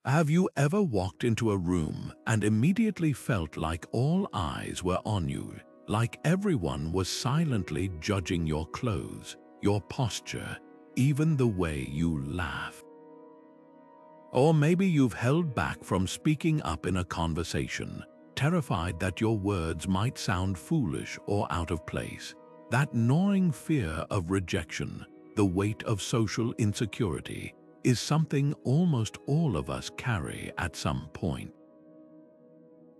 Have you ever walked into a room and immediately felt like all eyes were on you, like everyone was silently judging your clothes, your posture, even the way you laugh? Or maybe you've held back from speaking up in a conversation, terrified that your words might sound foolish or out of place. That gnawing fear of rejection, the weight of social insecurity, is something almost all of us carry at some point.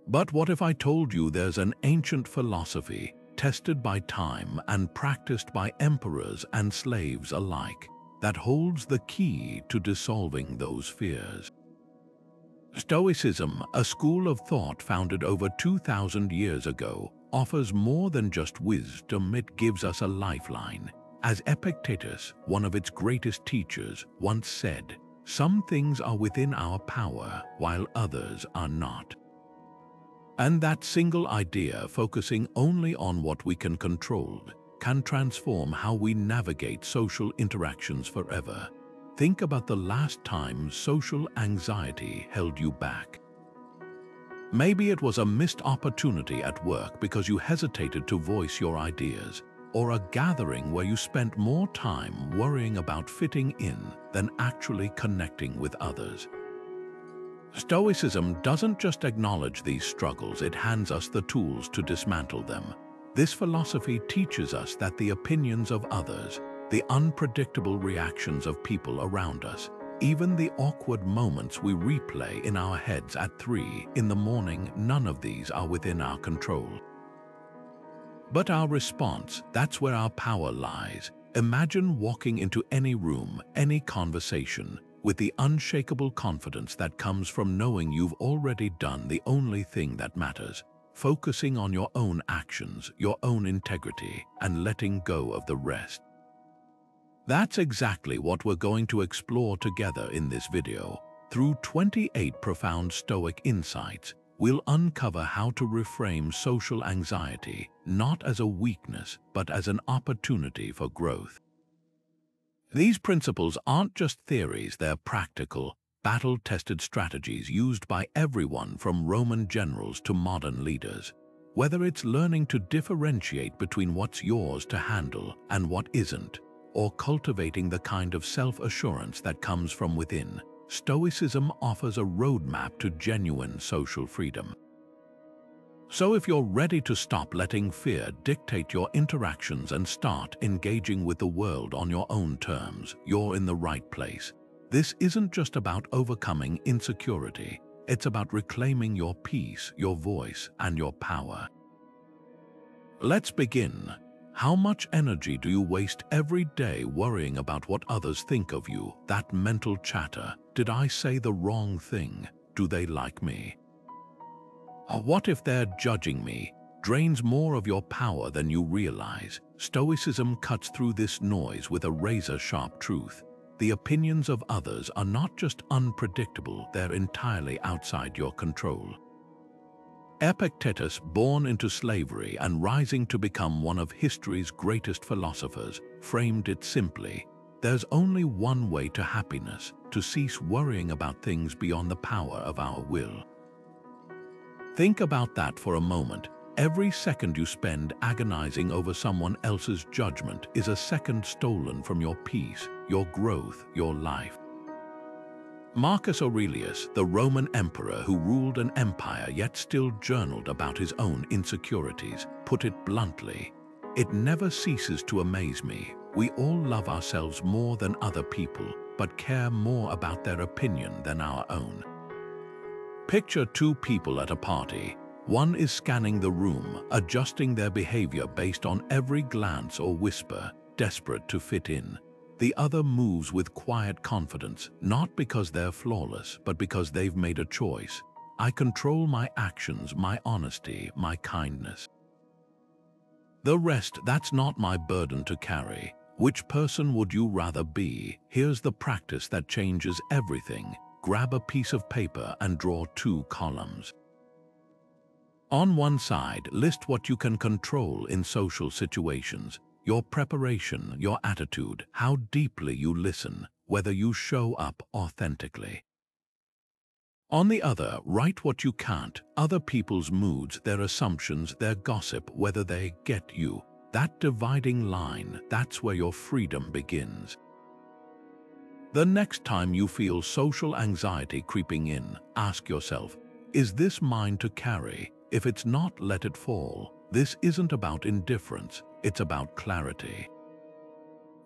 But what if I told you there's an ancient philosophy, tested by time and practiced by emperors and slaves alike, that holds the key to dissolving those fears? Stoicism, a school of thought founded over 2,000 years ago, offers more than just wisdom. It gives us a lifeline. As Epictetus, one of its greatest teachers, once said, "Some things are within our power, while others are not." And that single idea, focusing only on what we can control, can transform how we navigate social interactions forever. Think about the last time social anxiety held you back. Maybe it was a missed opportunity at work because you hesitated to voice your ideas, or a gathering where you spent more time worrying about fitting in than actually connecting with others. Stoicism doesn't just acknowledge these struggles, it hands us the tools to dismantle them. This philosophy teaches us that the opinions of others, the unpredictable reactions of people around us, even the awkward moments we replay in our heads at 3 in the morning, none of these are within our control. But our response, that's where our power lies. Imagine walking into any room, any conversation, with the unshakable confidence that comes from knowing you've already done the only thing that matters, focusing on your own actions, your own integrity, and letting go of the rest. That's exactly what we're going to explore together in this video. Through 28 profound Stoic insights, we'll uncover how to reframe social anxiety, not as a weakness, but as an opportunity for growth. These principles aren't just theories, they're practical, battle-tested strategies used by everyone from Roman generals to modern leaders. Whether it's learning to differentiate between what's yours to handle and what isn't, or cultivating the kind of self-assurance that comes from within, Stoicism offers a roadmap to genuine social freedom. So if you're ready to stop letting fear dictate your interactions and start engaging with the world on your own terms, you're in the right place. This isn't just about overcoming insecurity, it's about reclaiming your peace, your voice, and your power. Let's begin. How much energy do you waste every day worrying about what others think of you? That mental chatter. Did I say the wrong thing? Do they like me? What if they're judging me? Drains more of your power than you realize. Stoicism cuts through this noise with a razor-sharp truth. The opinions of others are not just unpredictable, they're entirely outside your control. Epictetus, born into slavery and rising to become one of history's greatest philosophers, framed it simply: there's only one way to happiness, to cease worrying about things beyond the power of our will. Think about that for a moment. Every second you spend agonizing over someone else's judgment is a second stolen from your peace, your growth, your life. Marcus Aurelius, the Roman emperor who ruled an empire yet still journaled about his own insecurities, put it bluntly: "It never ceases to amaze me. We all love ourselves more than other people, but care more about their opinion than our own." Picture two people at a party. One is scanning the room, adjusting their behavior based on every glance or whisper, desperate to fit in. The other moves with quiet confidence, not because they're flawless, but because they've made a choice. I control my actions, my honesty, my kindness. The rest, that's not my burden to carry. Which person would you rather be? Here's the practice that changes everything. Grab a piece of paper and draw 2 columns. On one side, list what you can control in social situations: your preparation, your attitude, how deeply you listen, whether you show up authentically. On the other, write what you can't, other people's moods, their assumptions, their gossip, whether they get you. That dividing line, that's where your freedom begins. The next time you feel social anxiety creeping in, ask yourself, is this mine to carry? If it's not, let it fall. This isn't about indifference, it's about clarity.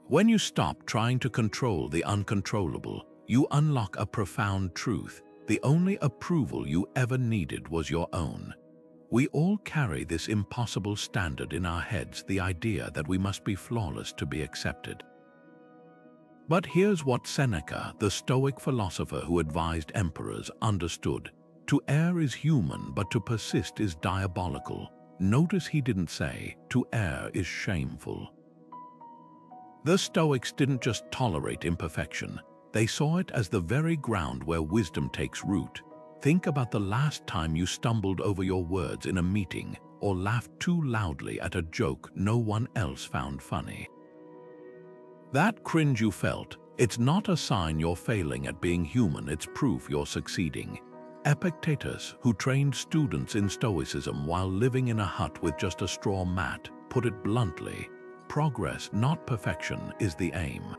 When you stop trying to control the uncontrollable, you unlock a profound truth. The only approval you ever needed was your own. We all carry this impossible standard in our heads, the idea that we must be flawless to be accepted. But here's what Seneca, the Stoic philosopher who advised emperors, understood. To err is human, but to persist is diabolical. Notice he didn't say, to err is shameful. The Stoics didn't just tolerate imperfection. They saw it as the very ground where wisdom takes root. Think about the last time you stumbled over your words in a meeting or laughed too loudly at a joke no one else found funny. That cringe you felt, it's not a sign you're failing at being human, it's proof you're succeeding. Epictetus, who trained students in Stoicism while living in a hut with just a straw mat, put it bluntly, progress, not perfection, is the aim.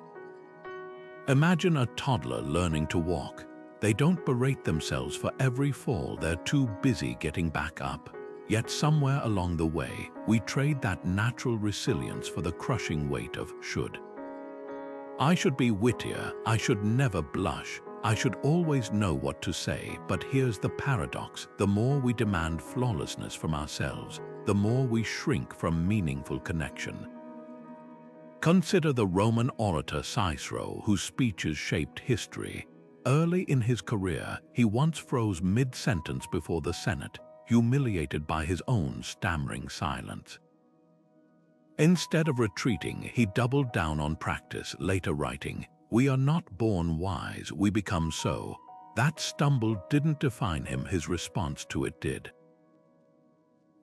Imagine a toddler learning to walk. They don't berate themselves for every fall, they're too busy getting back up. Yet somewhere along the way, we trade that natural resilience for the crushing weight of should. I should be wittier, I should never blush, I should always know what to say, but here's the paradox. The more we demand flawlessness from ourselves, the more we shrink from meaningful connection. Consider the Roman orator Cicero, whose speeches shaped history. Early in his career, he once froze mid-sentence before the Senate, humiliated by his own stammering silence. Instead of retreating, he doubled down on practice, later writing, "We are not born wise, we become so." That stumble didn't define him, his response to it did.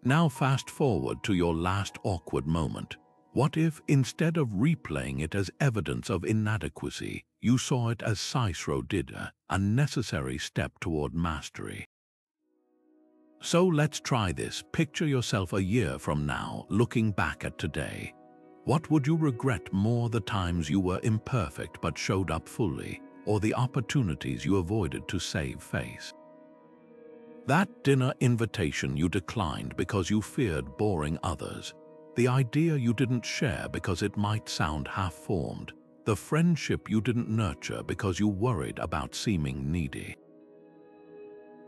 Now fast forward to your last awkward moment. What if, instead of replaying it as evidence of inadequacy, you saw it as Cicero did, a necessary step toward mastery? So let's try this. Picture yourself a year from now, looking back at today. What would you regret more, the times you were imperfect but showed up fully, or the opportunities you avoided to save face? That dinner invitation you declined because you feared boring others, the idea you didn't share because it might sound half-formed, the friendship you didn't nurture because you worried about seeming needy.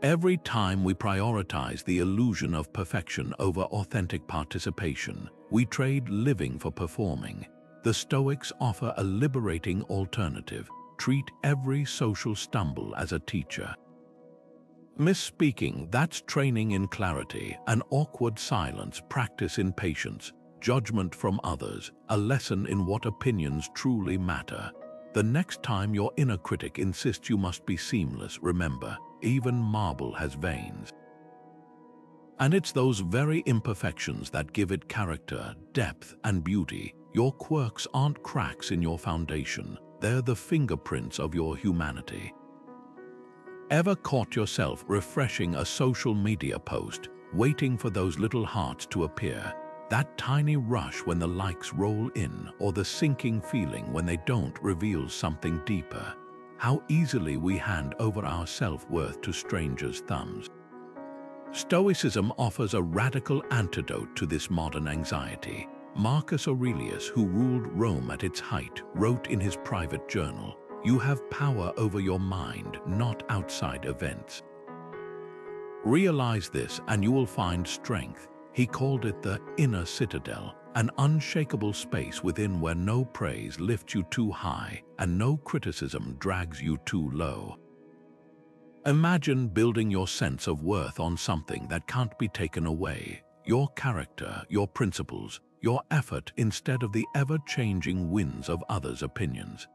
Every time we prioritize the illusion of perfection over authentic participation, we trade living for performing. The Stoics offer a liberating alternative. Treat every social stumble as a teacher. Misspeaking, that's training in clarity. An awkward silence, practice in patience. Judgment from others, a lesson in what opinions truly matter. The next time your inner critic insists you must be seamless, remember, even marble has veins. And it's those very imperfections that give it character, depth, and beauty. Your quirks aren't cracks in your foundation, they're the fingerprints of your humanity. Ever caught yourself refreshing a social media post, waiting for those little hearts to appear? That tiny rush when the likes roll in, or the sinking feeling when they don't, reveals something deeper. How easily we hand over our self-worth to strangers' thumbs. Stoicism offers a radical antidote to this modern anxiety. Marcus Aurelius, who ruled Rome at its height, wrote in his private journal, "You have power over your mind, not outside events." Realize this and you will find strength. He called it the inner citadel, an unshakable space within where no praise lifts you too high and no criticism drags you too low. Imagine building your sense of worth on something that can't be taken away, your character, your principles, your effort, instead of the ever-changing winds of others' opinions.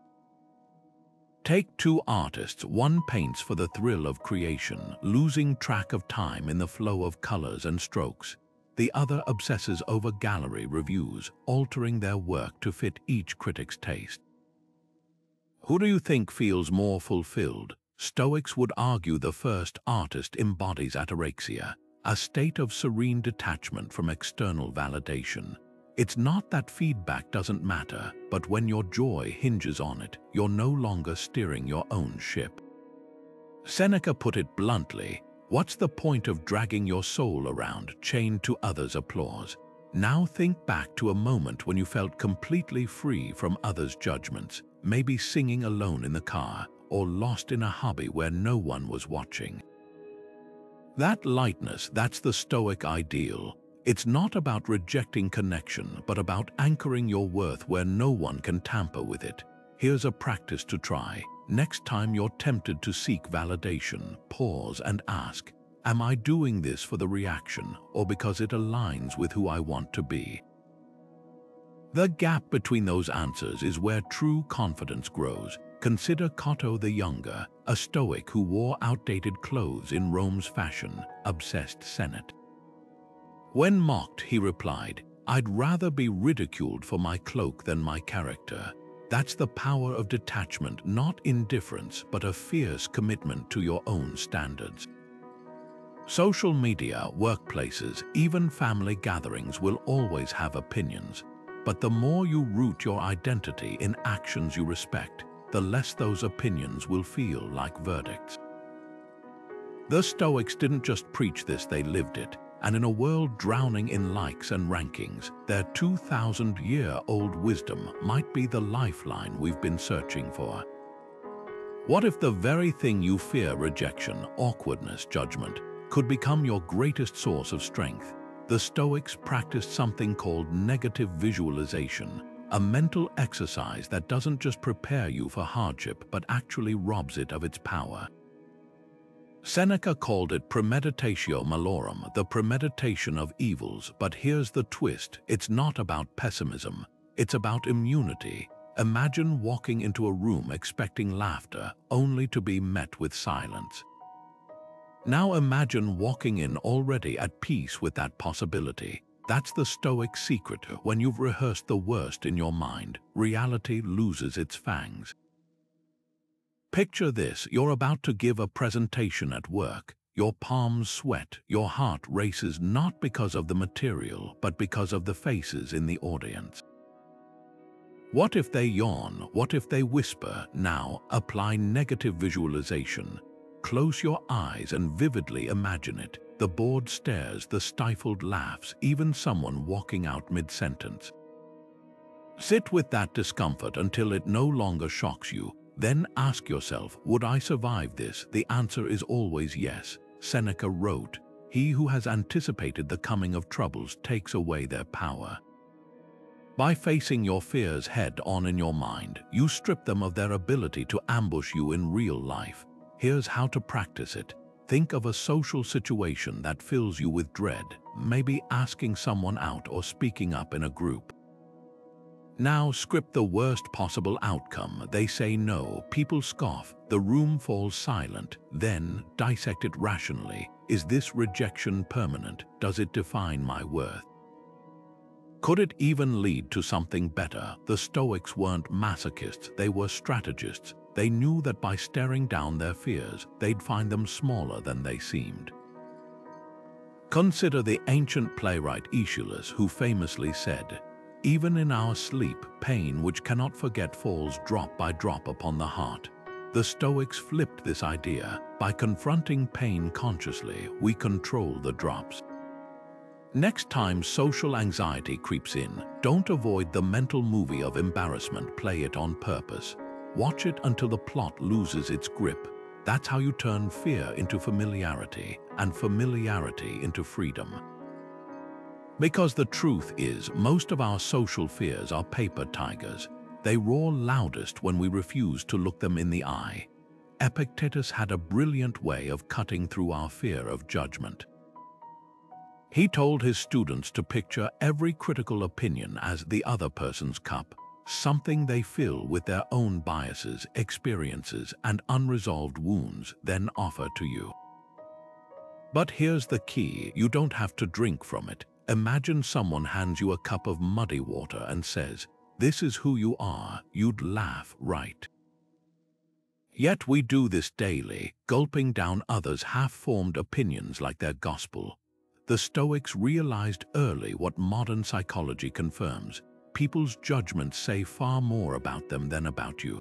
Take two artists, one paints for the thrill of creation, losing track of time in the flow of colors and strokes. The other obsesses over gallery reviews, altering their work to fit each critic's taste. Who do you think feels more fulfilled? Stoics would argue the first artist embodies ataraxia, a state of serene detachment from external validation. It's not that feedback doesn't matter, but when your joy hinges on it, you're no longer steering your own ship. Seneca put it bluntly, what's the point of dragging your soul around, chained to others' applause? Now think back to a moment when you felt completely free from others' judgments, maybe singing alone in the car, or lost in a hobby where no one was watching. That lightness, that's the Stoic ideal. It's not about rejecting connection, but about anchoring your worth where no one can tamper with it. Here's a practice to try. Next time you're tempted to seek validation, pause and ask, am I doing this for the reaction or because it aligns with who I want to be? The gap between those answers is where true confidence grows. Consider Cotto the Younger, a Stoic who wore outdated clothes in Rome's fashion-obsessed Senate. When mocked, he replied, "I'd rather be ridiculed for my cloak than my character." That's the power of detachment, not indifference, but a fierce commitment to your own standards. Social media, workplaces, even family gatherings will always have opinions. But the more you root your identity in actions you respect, the less those opinions will feel like verdicts. The Stoics didn't just preach this, they lived it. And in a world drowning in likes and rankings, their 2,000-year-old wisdom might be the lifeline we've been searching for. What if the very thing you fear, rejection, awkwardness, judgment, could become your greatest source of strength? The Stoics practiced something called negative visualization, a mental exercise that doesn't just prepare you for hardship but actually robs it of its power. Seneca called it premeditatio malorum, the premeditation of evils, but here's the twist, it's not about pessimism, it's about immunity. Imagine walking into a room expecting laughter, only to be met with silence. Now imagine walking in already at peace with that possibility. That's the Stoic secret. When you've rehearsed the worst in your mind, reality loses its fangs. Picture this, you're about to give a presentation at work. Your palms sweat, your heart races not because of the material, but because of the faces in the audience. What if they yawn? What if they whisper? Now, apply negative visualization. Close your eyes and vividly imagine it. The bored stares, the stifled laughs, even someone walking out mid-sentence. Sit with that discomfort until it no longer shocks you. Then ask yourself, would I survive this? The answer is always yes. Seneca wrote, "He who has anticipated the coming of troubles takes away their power." By facing your fears head-on in your mind, you strip them of their ability to ambush you in real life. Here's how to practice it. Think of a social situation that fills you with dread, maybe asking someone out or speaking up in a group. Now script the worst possible outcome. They say no, people scoff, the room falls silent. Then dissect it rationally. Is this rejection permanent? Does it define my worth? Could it even lead to something better? The Stoics weren't masochists, they were strategists. They knew that by staring down their fears, they'd find them smaller than they seemed. Consider the ancient playwright Aeschylus, who famously said, "Even in our sleep, pain which cannot forget falls drop by drop upon the heart." The Stoics flipped this idea. By confronting pain consciously, we control the drops. Next time social anxiety creeps in, don't avoid the mental movie of embarrassment, play it on purpose. Watch it until the plot loses its grip. That's how you turn fear into familiarity, and familiarity into freedom. Because the truth is, most of our social fears are paper tigers. They roar loudest when we refuse to look them in the eye. Epictetus had a brilliant way of cutting through our fear of judgment. He told his students to picture every critical opinion as the other person's cup, something they fill with their own biases, experiences, and unresolved wounds, then offer to you. But here's the key, you don't have to drink from it. Imagine someone hands you a cup of muddy water and says, "This is who you are," you'd laugh, right? Yet we do this daily, gulping down others' half-formed opinions like their gospel. The Stoics realized early what modern psychology confirms: people's judgments say far more about them than about you.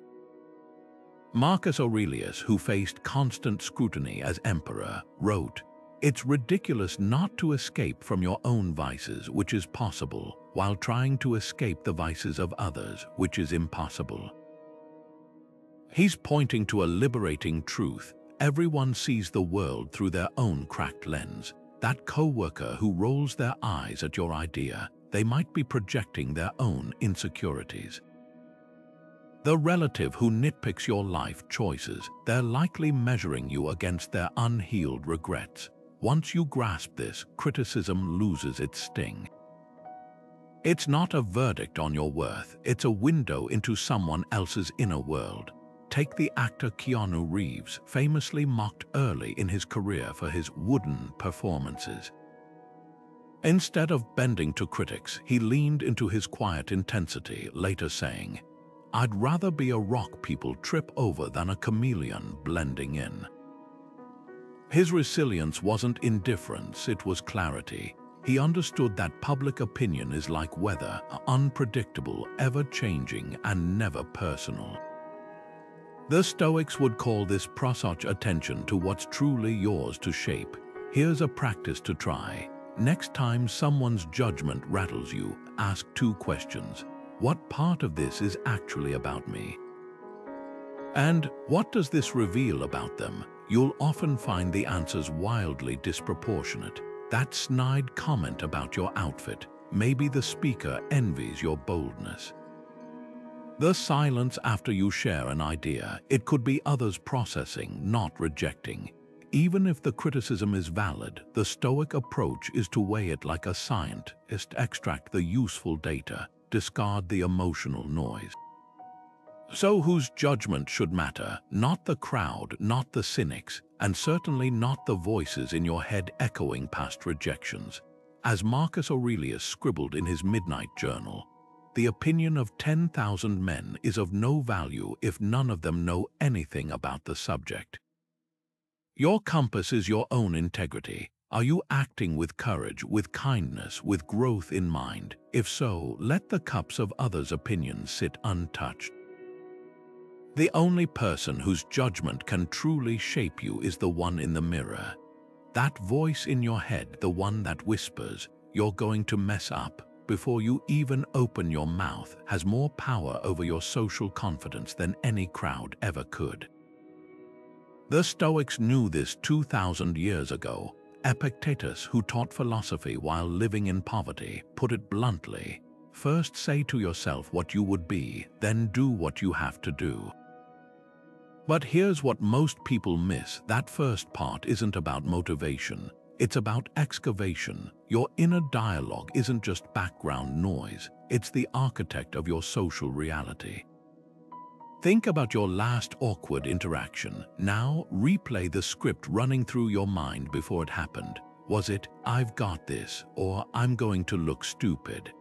Marcus Aurelius, who faced constant scrutiny as emperor, wrote, "It's ridiculous not to escape from your own vices, which is possible, while trying to escape the vices of others, which is impossible." He's pointing to a liberating truth. Everyone sees the world through their own cracked lens. That coworker who rolls their eyes at your idea, they might be projecting their own insecurities. The relative who nitpicks your life choices, they're likely measuring you against their unhealed regrets. Once you grasp this, criticism loses its sting. It's not a verdict on your worth, it's a window into someone else's inner world. Take the actor Keanu Reeves, famously mocked early in his career for his wooden performances. Instead of bending to critics, he leaned into his quiet intensity, later saying, "I'd rather be a rock people trip over than a chameleon blending in." His resilience wasn't indifference, it was clarity. He understood that public opinion is like weather, unpredictable, ever-changing, and never personal. The Stoics would call this prosouch attention to what's truly yours to shape. Here's a practice to try. Next time someone's judgment rattles you, ask two questions. What part of this is actually about me? And what does this reveal about them? You'll often find the answers wildly disproportionate. That snide comment about your outfit, maybe the speaker envies your boldness. The silence after you share an idea, it could be others processing, not rejecting. Even if the criticism is valid, the Stoic approach is to weigh it like a scientist, extract the useful data, discard the emotional noise. So whose judgment should matter? Not the crowd, not the cynics, and certainly not the voices in your head echoing past rejections. As Marcus Aurelius scribbled in his midnight journal, "The opinion of 10,000 men is of no value if none of them know anything about the subject." Your compass is your own integrity. Are you acting with courage, with kindness, with growth in mind? If so, let the cups of others' opinions sit untouched. The only person whose judgment can truly shape you is the one in the mirror. That voice in your head, the one that whispers, "You're going to mess up," before you even open your mouth, has more power over your social confidence than any crowd ever could. The Stoics knew this 2,000 years ago. Epictetus, who taught philosophy while living in poverty, put it bluntly: "First say to yourself what you would be, then do what you have to do." But here's what most people miss: that first part isn't about motivation. It's about excavation. Your inner dialogue isn't just background noise, it's the architect of your social reality. Think about your last awkward interaction. Now replay the script running through your mind before it happened. Was it, "I've got this," or "I'm going to look stupid"?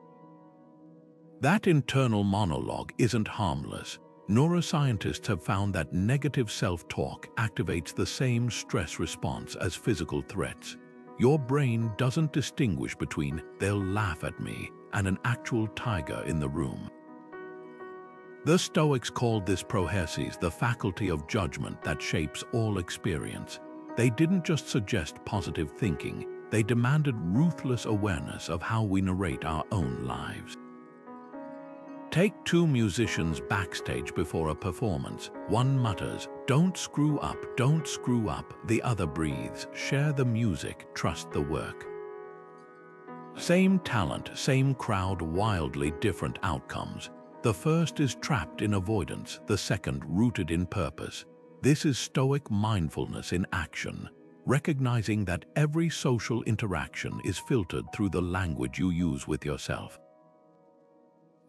That internal monologue isn't harmless. Neuroscientists have found that negative self-talk activates the same stress response as physical threats. Your brain doesn't distinguish between "they'll laugh at me" and an actual tiger in the room. The Stoics called this prohersis, the faculty of judgment that shapes all experience. They didn't just suggest positive thinking, they demanded ruthless awareness of how we narrate our own lives. Take two musicians backstage before a performance. One mutters, "Don't screw up, don't screw up." The other breathes, "Share the music, trust the work." Same talent, same crowd, wildly different outcomes. The first is trapped in avoidance, the second rooted in purpose. This is Stoic mindfulness in action, recognizing that every social interaction is filtered through the language you use with yourself.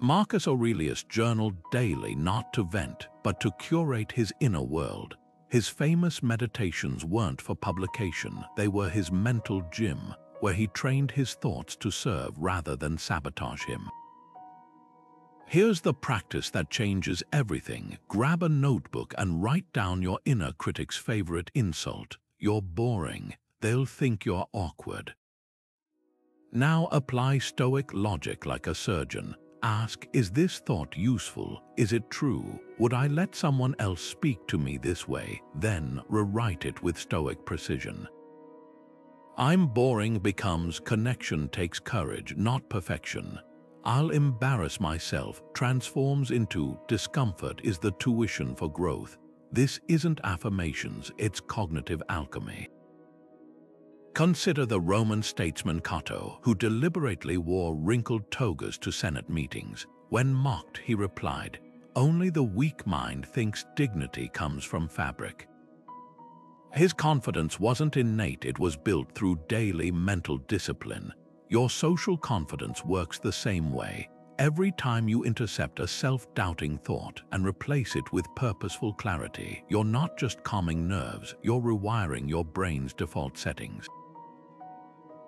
Marcus Aurelius journaled daily not to vent, but to curate his inner world. His famous meditations weren't for publication, they were his mental gym, where he trained his thoughts to serve rather than sabotage him. Here's the practice that changes everything. Grab a notebook and write down your inner critic's favorite insult. You're boring. They'll think you're awkward. Now apply Stoic logic like a surgeon. Ask, is this thought useful? Is it true? Would I let someone else speak to me this way? Then rewrite it with Stoic precision. I'm boring becomes connection takes courage, not perfection. I'll embarrass myself transforms into discomfort is the tuition for growth. This isn't affirmations, it's cognitive alchemy. Consider the Roman statesman Cato, who deliberately wore wrinkled togas to Senate meetings. When mocked, he replied, "Only the weak mind thinks dignity comes from fabric." His confidence wasn't innate, it was built through daily mental discipline. Your social confidence works the same way. Every time you intercept a self-doubting thought and replace it with purposeful clarity, you're not just calming nerves, you're rewiring your brain's default settings.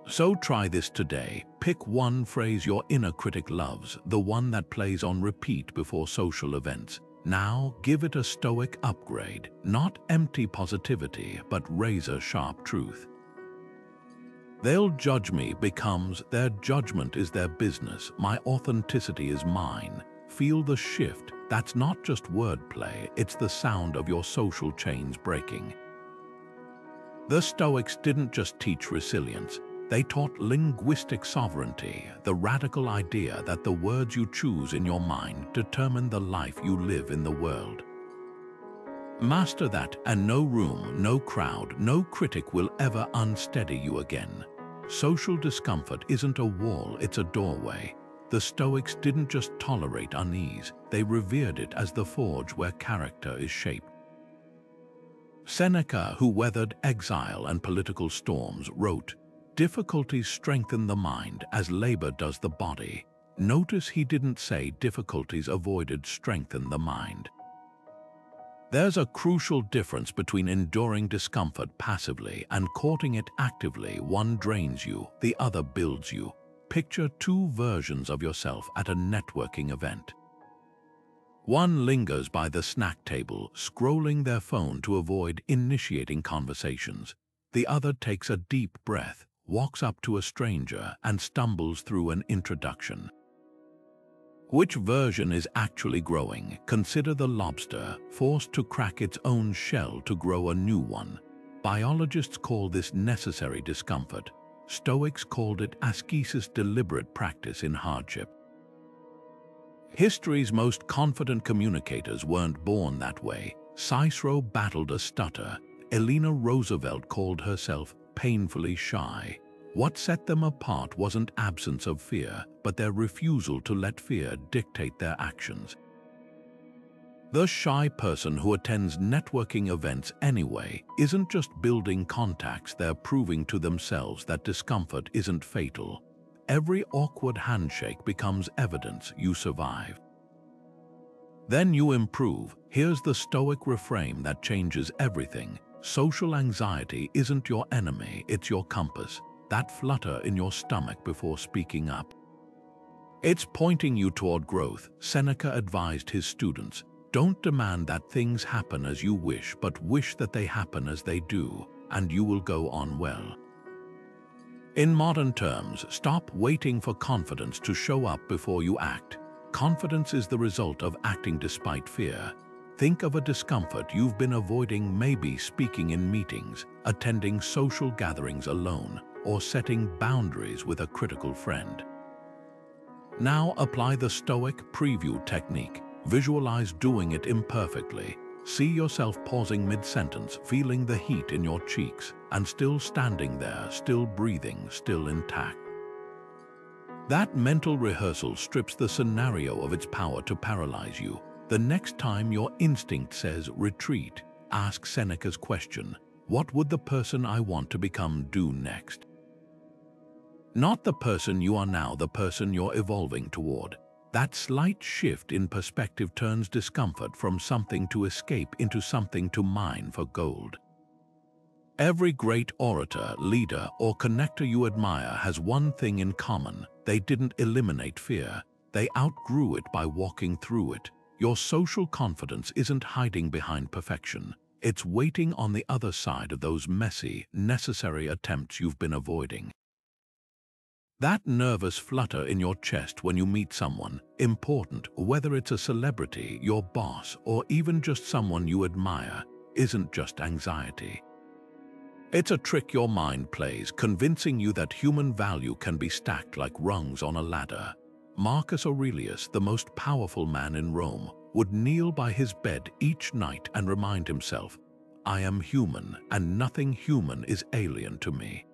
So try this today. Pick one phrase your inner critic loves, the one that plays on repeat before social events. Now give it a Stoic upgrade, not empty positivity, but razor-sharp truth. They'll judge me becomes their judgment is their business, my authenticity is mine. Feel the shift. That's not just wordplay, it's the sound of your social chains breaking. The Stoics didn't just teach resilience, they taught linguistic sovereignty, the radical idea that the words you choose in your mind determine the life you live in the world. Master that, and no room, no crowd, no critic will ever unsteady you again. Social discomfort isn't a wall, it's a doorway. The Stoics didn't just tolerate unease, they revered it as the forge where character is shaped. Seneca, who weathered exile and political storms, wrote, "Difficulties strengthen the mind as labor does the body." Notice he didn't say difficulties avoided strengthen the mind. There's a crucial difference between enduring discomfort passively and courting it actively. One drains you, the other builds you. Picture two versions of yourself at a networking event. One lingers by the snack table, scrolling their phone to avoid initiating conversations. The other takes a deep breath, walks up to a stranger, and stumbles through an introduction. Which version is actually growing? Consider the lobster, forced to crack its own shell to grow a new one. Biologists call this necessary discomfort. Stoics called it ascesis, deliberate practice in hardship. History's most confident communicators weren't born that way. Cicero battled a stutter. Eleanor Roosevelt called herself painfully shy. What set them apart wasn't absence of fear, but their refusal to let fear dictate their actions. The shy person who attends networking events anyway isn't just building contacts, they're proving to themselves that discomfort isn't fatal. Every awkward handshake becomes evidence you survive. Then you improve. Here's the Stoic reframe that changes everything. Social anxiety isn't your enemy, it's your compass. That flutter in your stomach before speaking up. It's pointing you toward growth. Seneca advised his students, don't demand that things happen as you wish, but wish that they happen as they do, and you will go on well. In modern terms, stop waiting for confidence to show up before you act. Confidence is the result of acting despite fear. Think of a discomfort you've been avoiding, maybe speaking in meetings, attending social gatherings alone, or setting boundaries with a critical friend. Now apply the Stoic preview technique. Visualize doing it imperfectly. See yourself pausing mid-sentence, feeling the heat in your cheeks, and still standing there, still breathing, still intact. That mental rehearsal strips the scenario of its power to paralyze you. The next time your instinct says retreat, ask Seneca's question, what would the person I want to become do next? Not the person you are now, the person you're evolving toward. That slight shift in perspective turns discomfort from something to escape into something to mine for gold. Every great orator, leader, or connector you admire has one thing in common. They didn't eliminate fear. They outgrew it by walking through it. Your social confidence isn't hiding behind perfection. It's waiting on the other side of those messy, necessary attempts you've been avoiding. That nervous flutter in your chest when you meet someone important, whether it's a celebrity, your boss, or even just someone you admire, isn't just anxiety. It's a trick your mind plays, convincing you that human value can be stacked like rungs on a ladder. Marcus Aurelius, the most powerful man in Rome, would kneel by his bed each night and remind himself, "I am human, and nothing human is alien to me."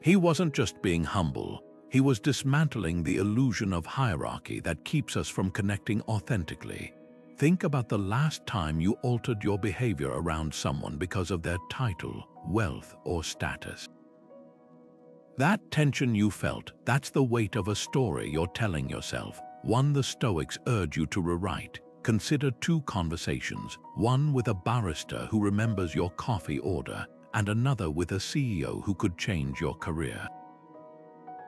He wasn't just being humble, he was dismantling the illusion of hierarchy that keeps us from connecting authentically. Think about the last time you altered your behavior around someone because of their title, wealth, or status. That tension you felt, that's the weight of a story you're telling yourself, one the Stoics urge you to rewrite. Consider two conversations, one with a barrister who remembers your coffee order, and another with a CEO who could change your career.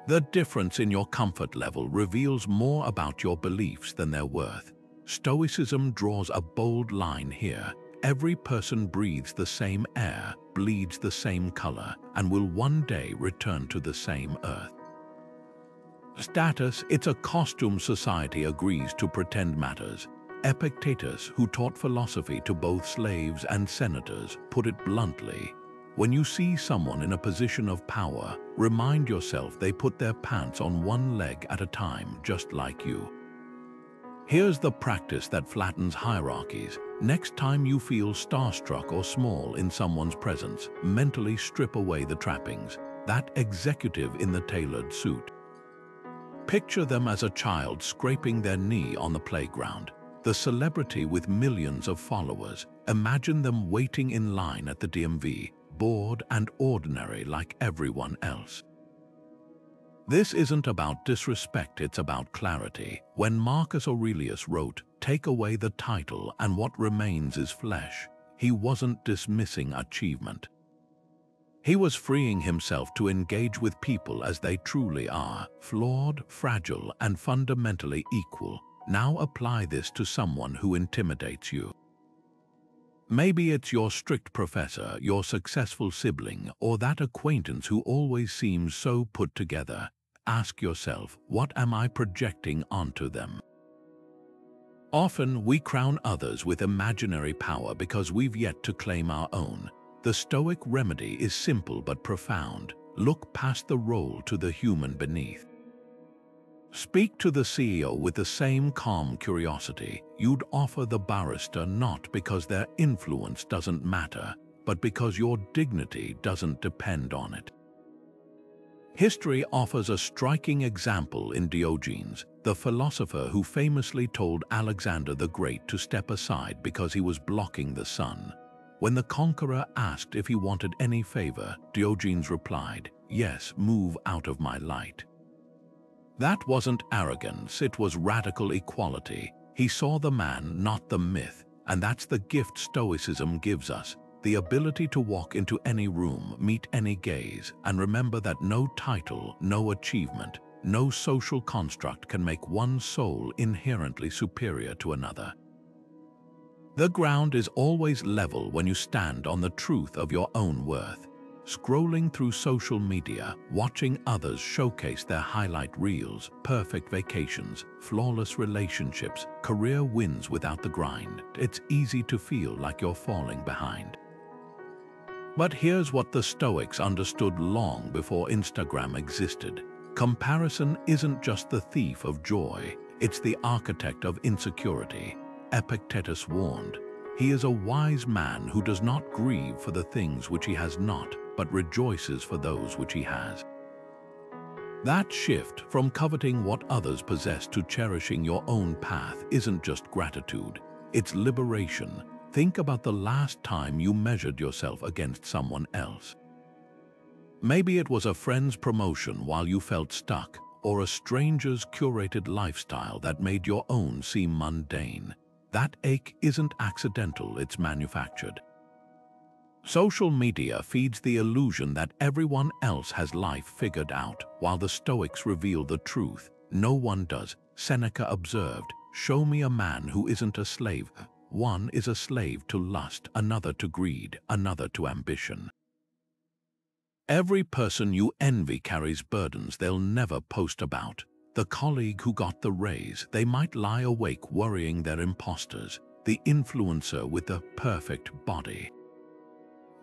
The difference in your comfort level reveals more about your beliefs than their worth. Stoicism draws a bold line here. Every person breathes the same air, bleeds the same color, and will one day return to the same earth. Status, it's a costume society agrees to pretend matters. Epictetus, who taught philosophy to both slaves and senators, put it bluntly: when you see someone in a position of power, remind yourself they put their pants on one leg at a time, just like you. Here's the practice that flattens hierarchies. Next time you feel starstruck or small in someone's presence, mentally strip away the trappings. That executive in the tailored suit. Picture them as a child scraping their knee on the playground. The celebrity with millions of followers. Imagine them waiting in line at the DMV, bored and ordinary like everyone else. This isn't about disrespect, it's about clarity. When Marcus Aurelius wrote, "Take away the title and what remains is flesh," he wasn't dismissing achievement. He was freeing himself to engage with people as they truly are, flawed, fragile, and fundamentally equal. Now apply this to someone who intimidates you. Maybe it's your strict professor, your successful sibling, or that acquaintance who always seems so put together. Ask yourself, what am I projecting onto them? Often we crown others with imaginary power because we've yet to claim our own. The Stoic remedy is simple but profound. Look past the role to the human beneath. Speak to the CEO with the same calm curiosity you'd offer the barrister, not because their influence doesn't matter, but because your dignity doesn't depend on it. History offers a striking example in Diogenes, the philosopher who famously told Alexander the Great to step aside because he was blocking the sun. When the conqueror asked if he wanted any favor, Diogenes replied, "Yes, move out of my light." That wasn't arrogance, it was radical equality. He saw the man, not the myth, and that's the gift Stoicism gives us. The ability to walk into any room, meet any gaze, and remember that no title, no achievement, no social construct can make one soul inherently superior to another. The ground is always level when you stand on the truth of your own worth. Scrolling through social media, watching others showcase their highlight reels, perfect vacations, flawless relationships, career wins without the grind, it's easy to feel like you're falling behind. But here's what the Stoics understood long before Instagram existed. Comparison isn't just the thief of joy, it's the architect of insecurity. Epictetus warned, "He is a wise man who does not grieve for the things which he has not, but rejoices for those which he has." That shift from coveting what others possess to cherishing your own path isn't just gratitude, it's liberation. Think about the last time you measured yourself against someone else. Maybe it was a friend's promotion while you felt stuck, or a stranger's curated lifestyle that made your own seem mundane. That ache isn't accidental, it's manufactured. Social media feeds the illusion that everyone else has life figured out, while the Stoics reveal the truth. No one does. Seneca observed, "Show me a man who isn't a slave. One is a slave to lust, another to greed, another to ambition." Every person you envy carries burdens they'll never post about. The colleague who got the raise, they might lie awake worrying they're imposters. The influencer with the perfect body,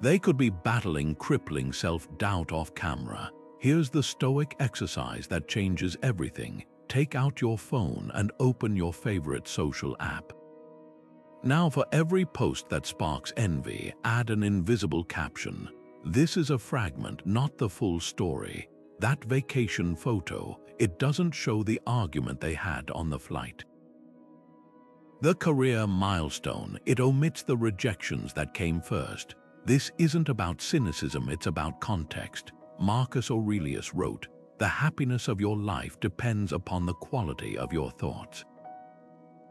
they could be battling crippling self-doubt off camera. Here's the Stoic exercise that changes everything. Take out your phone and open your favorite social app. Now, for every post that sparks envy, add an invisible caption. This is a fragment, not the full story. That vacation photo, it doesn't show the argument they had on the flight. The career milestone, it omits the rejections that came first. This isn't about cynicism, it's about context. Marcus Aurelius wrote, "The happiness of your life depends upon the quality of your thoughts."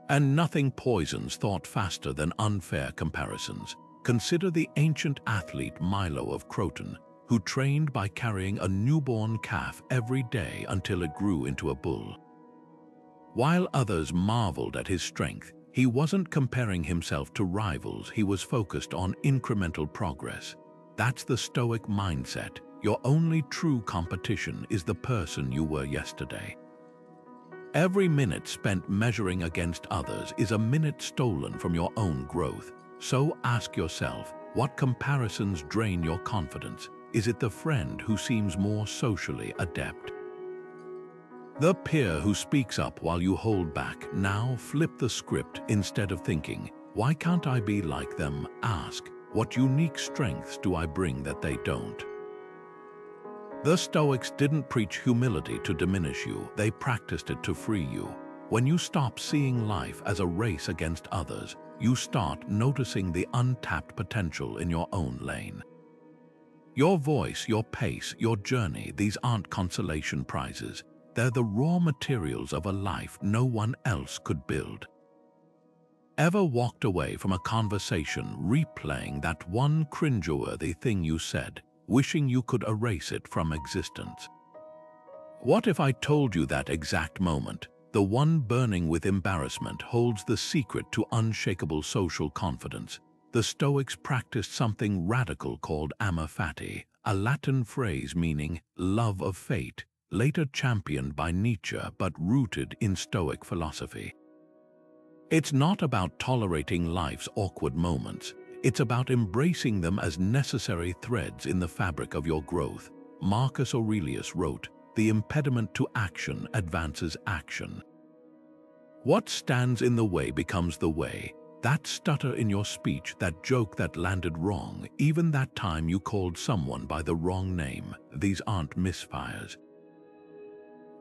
And nothing poisons thought faster than unfair comparisons. Consider the ancient athlete Milo of Croton, who trained by carrying a newborn calf every day until it grew into a bull. While others marveled at his strength, he wasn't comparing himself to rivals, he was focused on incremental progress. That's the Stoic mindset. Your only true competition is the person you were yesterday. Every minute spent measuring against others is a minute stolen from your own growth. So ask yourself, what comparisons drain your confidence? Is it the friend who seems more socially adept? The peer who speaks up while you hold back? Now flip the script. Instead of thinking, "Why can't I be like them?" ask, "What unique strengths do I bring that they don't?" The Stoics didn't preach humility to diminish you, they practiced it to free you. When you stop seeing life as a race against others, you start noticing the untapped potential in your own lane. Your voice, your pace, your journey, these aren't consolation prizes. They're the raw materials of a life no one else could build. Ever walked away from a conversation replaying that one cringeworthy thing you said, wishing you could erase it from existence? What if I told you that exact moment, the one burning with embarrassment, holds the secret to unshakable social confidence? The Stoics practiced something radical called amor fati, a Latin phrase meaning love of fate, later championed by Nietzsche but rooted in Stoic philosophy. It's not about tolerating life's awkward moments. It's about embracing them as necessary threads in the fabric of your growth. Marcus Aurelius wrote, "The impediment to action advances action." What stands in the way becomes the way. That stutter in your speech, that joke that landed wrong, even that time you called someone by the wrong name, these aren't misfires.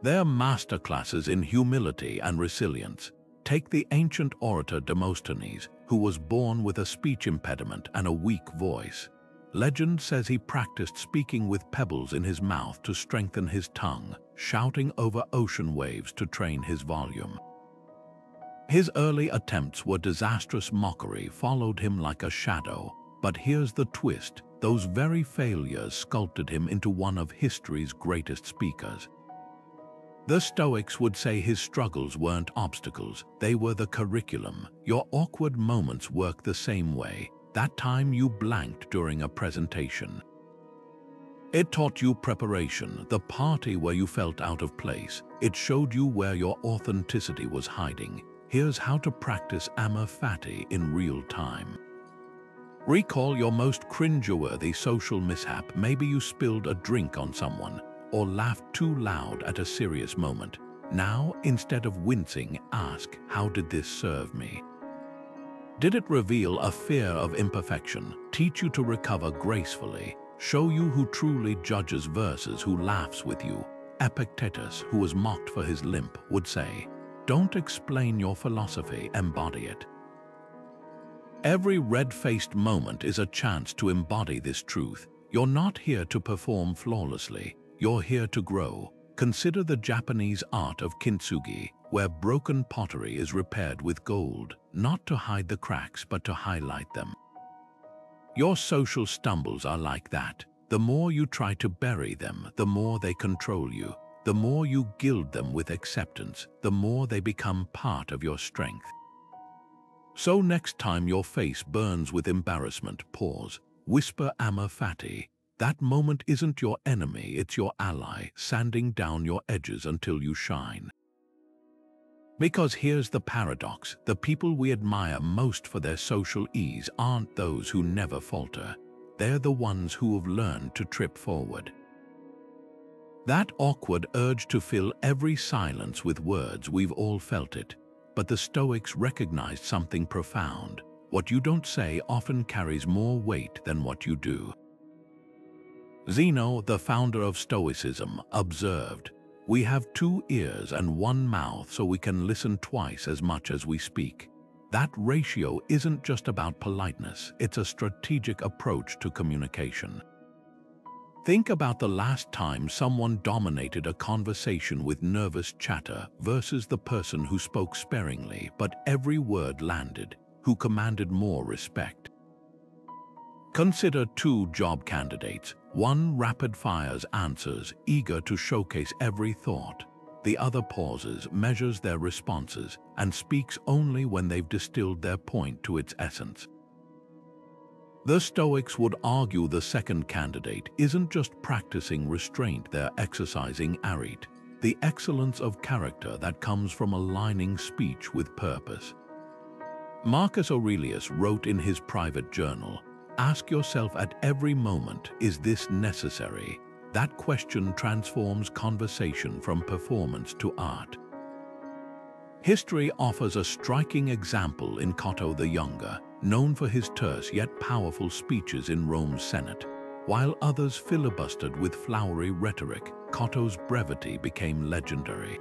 They're masterclasses in humility and resilience. Take the ancient orator Demosthenes, who was born with a speech impediment and a weak voice. Legend says he practiced speaking with pebbles in his mouth to strengthen his tongue, shouting over ocean waves to train his volume. His early attempts were disastrous mockery, followed him like a shadow. But here's the twist, those very failures sculpted him into one of history's greatest speakers. The Stoics would say his struggles weren't obstacles, they were the curriculum. Your awkward moments work the same way. That time you blanked during a presentation. It taught you preparation, the party where you felt out of place. It showed you where your authenticity was hiding. Here's how to practice amor fati in real time. Recall your most cringeworthy social mishap. Maybe you spilled a drink on someone, or laughed too loud at a serious moment. Now, instead of wincing, ask, "How did this serve me?" Did it reveal a fear of imperfection, teach you to recover gracefully, show you who truly judges versus who laughs with you? Epictetus, who was mocked for his limp, would say, "Don't explain your philosophy, embody it." Every red-faced moment is a chance to embody this truth. You're not here to perform flawlessly. You're here to grow. Consider the Japanese art of kintsugi, where broken pottery is repaired with gold, not to hide the cracks but to highlight them. Your social stumbles are like that. The more you try to bury them, the more they control you. The more you gild them with acceptance, the more they become part of your strength. So next time your face burns with embarrassment, pause, whisper amor fati. That moment isn't your enemy, it's your ally, sanding down your edges until you shine. Because here's the paradox, the people we admire most for their social ease aren't those who never falter. They're the ones who have learned to trip forward. That awkward urge to fill every silence with words, we've all felt it. But the Stoics recognized something profound. What you don't say often carries more weight than what you do. Zeno, the founder of Stoicism, observed, "We have 2 ears and 1 mouth so we can listen twice as much as we speak." That ratio isn't just about politeness, it's a strategic approach to communication. Think about the last time someone dominated a conversation with nervous chatter versus the person who spoke sparingly but every word landed, who commanded more respect. Consider 2 job candidates. One rapid-fires answers, eager to showcase every thought. The other pauses, measures their responses, and speaks only when they've distilled their point to its essence. The Stoics would argue the second candidate isn't just practicing restraint, they're exercising arete, the excellence of character that comes from aligning speech with purpose. Marcus Aurelius wrote in his private journal, "Ask yourself at every moment, is this necessary?" That question transforms conversation from performance to art. History offers a striking example in Cato the Younger, known for his terse yet powerful speeches in Rome's Senate. While others filibustered with flowery rhetoric, Cato's brevity became legendary.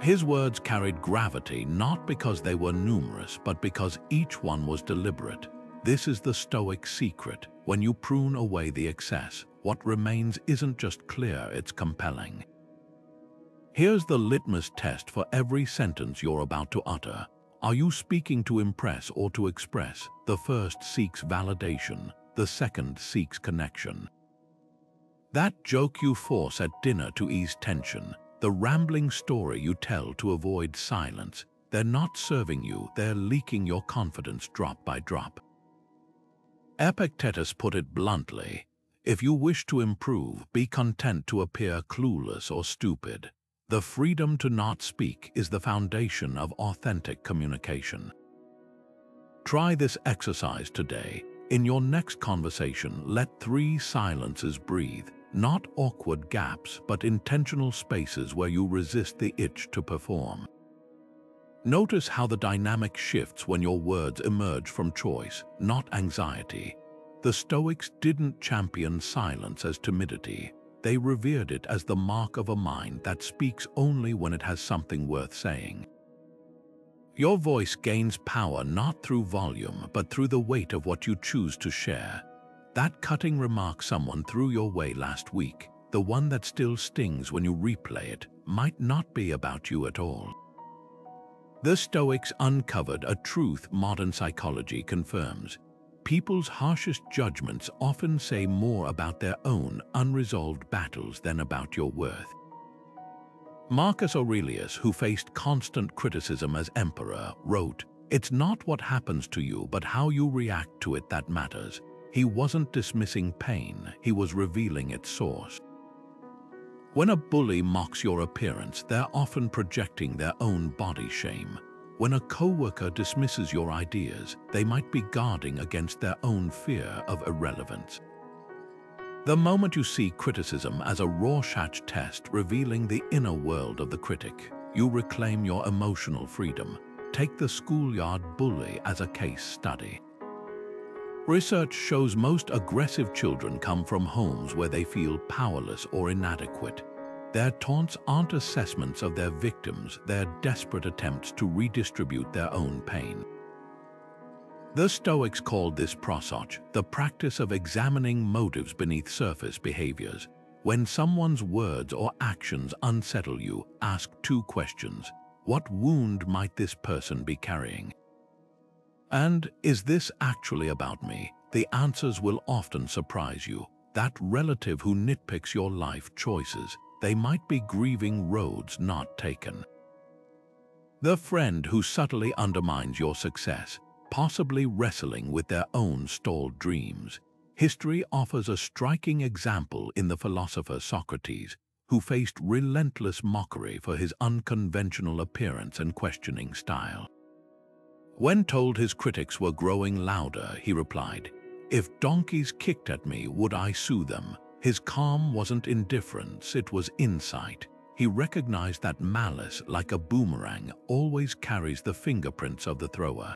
His words carried gravity not because they were numerous, but because each one was deliberate. This is the Stoic secret. When you prune away the excess, what remains isn't just clear, it's compelling. Here's the litmus test for every sentence you're about to utter. Are you speaking to impress or to express? The first seeks validation, the second seeks connection. That joke you force at dinner to ease tension, the rambling story you tell to avoid silence, they're not serving you, they're leaking your confidence drop by drop. Epictetus put it bluntly, "If you wish to improve, be content to appear clueless or stupid." The freedom to not speak is the foundation of authentic communication. Try this exercise today. In your next conversation, let 3 silences breathe, not awkward gaps, but intentional spaces where you resist the itch to perform. Notice how the dynamic shifts when your words emerge from choice, not anxiety. The Stoics didn't champion silence as timidity. They revered it as the mark of a mind that speaks only when it has something worth saying. Your voice gains power not through volume, but through the weight of what you choose to share. That cutting remark someone threw your way last week, the one that still stings when you replay it, might not be about you at all. The Stoics uncovered a truth modern psychology confirms. People's harshest judgments often say more about their own unresolved battles than about your worth. Marcus Aurelius, who faced constant criticism as emperor, wrote, "It's not what happens to you, but how you react to it that matters." He wasn't dismissing pain, he was revealing its source. When a bully mocks your appearance, they're often projecting their own body shame. When a coworker dismisses your ideas, they might be guarding against their own fear of irrelevance. The moment you see criticism as a Rorschach test revealing the inner world of the critic, you reclaim your emotional freedom. Take the schoolyard bully as a case study. Research shows most aggressive children come from homes where they feel powerless or inadequate. Their taunts aren't assessments of their victims, they're desperate attempts to redistribute their own pain. The Stoics called this prosoch, the practice of examining motives beneath surface behaviors. When someone's words or actions unsettle you, ask 2 questions. What wound might this person be carrying? And is this actually about me? The answers will often surprise you. That relative who nitpicks your life choices, they might be grieving roads not taken. The friend who subtly undermines your success, possibly wrestling with their own stalled dreams. History offers a striking example in the philosopher Socrates, who faced relentless mockery for his unconventional appearance and questioning style. When told his critics were growing louder, he replied, "If donkeys kicked at me, would I sue them?" His calm wasn't indifference, it was insight. He recognized that malice, like a boomerang, always carries the fingerprints of the thrower.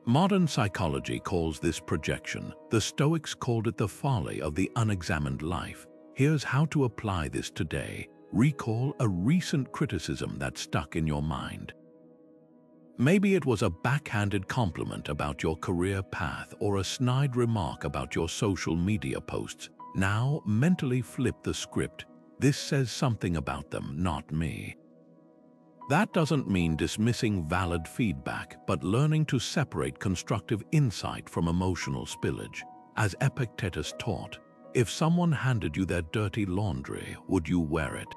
Modern psychology calls this projection. The Stoics called it the folly of the unexamined life. Here's how to apply this today. Recall a recent criticism that stuck in your mind. Maybe it was a backhanded compliment about your career path or a snide remark about your social media posts. Now, mentally flip the script. This says something about them, not me. That doesn't mean dismissing valid feedback, but learning to separate constructive insight from emotional spillage. As Epictetus taught, if someone handed you their dirty laundry, would you wear it?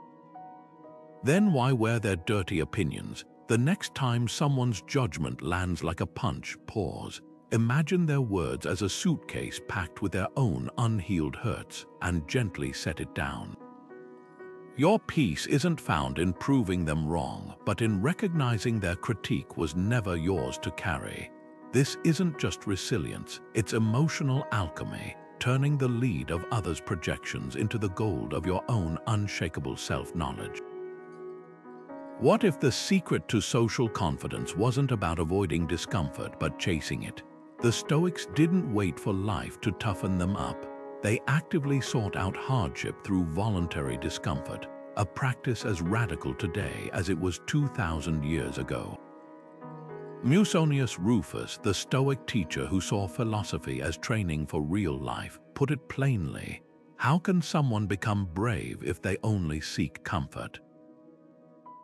Then why wear their dirty opinions? The next time someone's judgment lands like a punch, pause. Imagine their words as a suitcase packed with their own unhealed hurts, and gently set it down. Your peace isn't found in proving them wrong, but in recognizing their critique was never yours to carry. This isn't just resilience, it's emotional alchemy, turning the lead of others' projections into the gold of your own unshakable self-knowledge. What if the secret to social confidence wasn't about avoiding discomfort but chasing it? The Stoics didn't wait for life to toughen them up. They actively sought out hardship through voluntary discomfort, a practice as radical today as it was 2,000 years ago. Musonius Rufus, the Stoic teacher who saw philosophy as training for real life, put it plainly: how can someone become brave if they only seek comfort?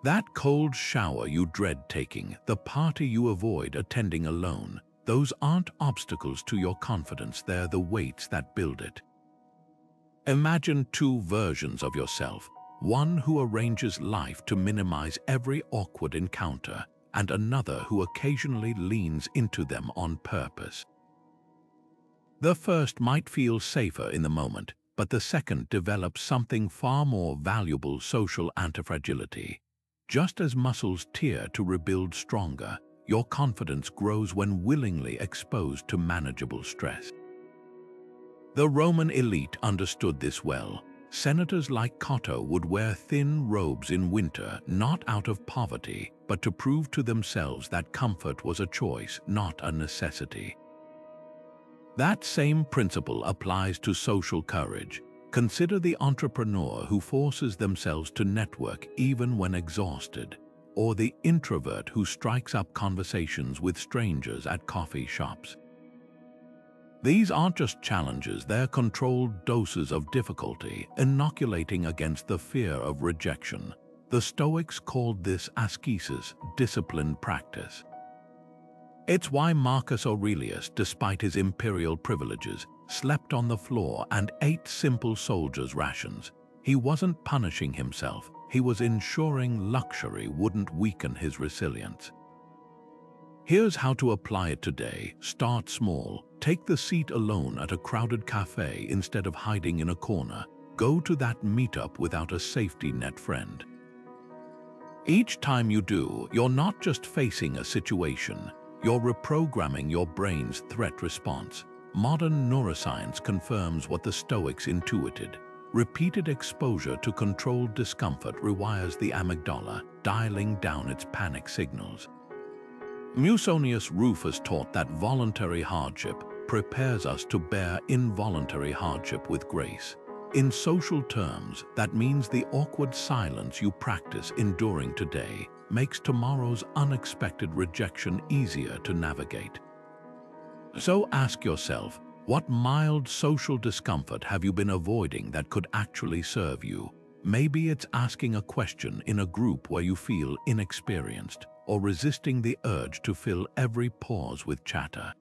That cold shower you dread taking, the party you avoid attending alone, those aren't obstacles to your confidence, they're the weights that build it. Imagine two versions of yourself, one who arranges life to minimize every awkward encounter, and another who occasionally leans into them on purpose. The first might feel safer in the moment, but the second develops something far more valuable: social antifragility. Just as muscles tear to rebuild stronger, your confidence grows when willingly exposed to manageable stress. The Roman elite understood this well. Senators like Cato would wear thin robes in winter, not out of poverty, but to prove to themselves that comfort was a choice, not a necessity. That same principle applies to social courage. Consider the entrepreneur who forces themselves to network even when exhausted, or the introvert who strikes up conversations with strangers at coffee shops. These aren't just challenges, they're controlled doses of difficulty, inoculating against the fear of rejection. The Stoics called this ascesis, disciplined practice. It's why Marcus Aurelius, despite his imperial privileges, slept on the floor and ate simple soldiers' rations. He wasn't punishing himself, he was ensuring luxury wouldn't weaken his resilience. Here's how to apply it today. Start small. Take the seat alone at a crowded cafe instead of hiding in a corner. Go to that meetup without a safety net friend. Each time you do, you're not just facing a situation, you're reprogramming your brain's threat response. Modern neuroscience confirms what the Stoics intuited. Repeated exposure to controlled discomfort rewires the amygdala, dialing down its panic signals. Musonius Rufus taught that voluntary hardship prepares us to bear involuntary hardship with grace. In social terms, that means the awkward silence you practice enduring today makes tomorrow's unexpected rejection easier to navigate. So ask yourself, what mild social discomfort have you been avoiding that could actually serve you? Maybe it's asking a question in a group where you feel inexperienced, or resisting the urge to fill every pause with chatter.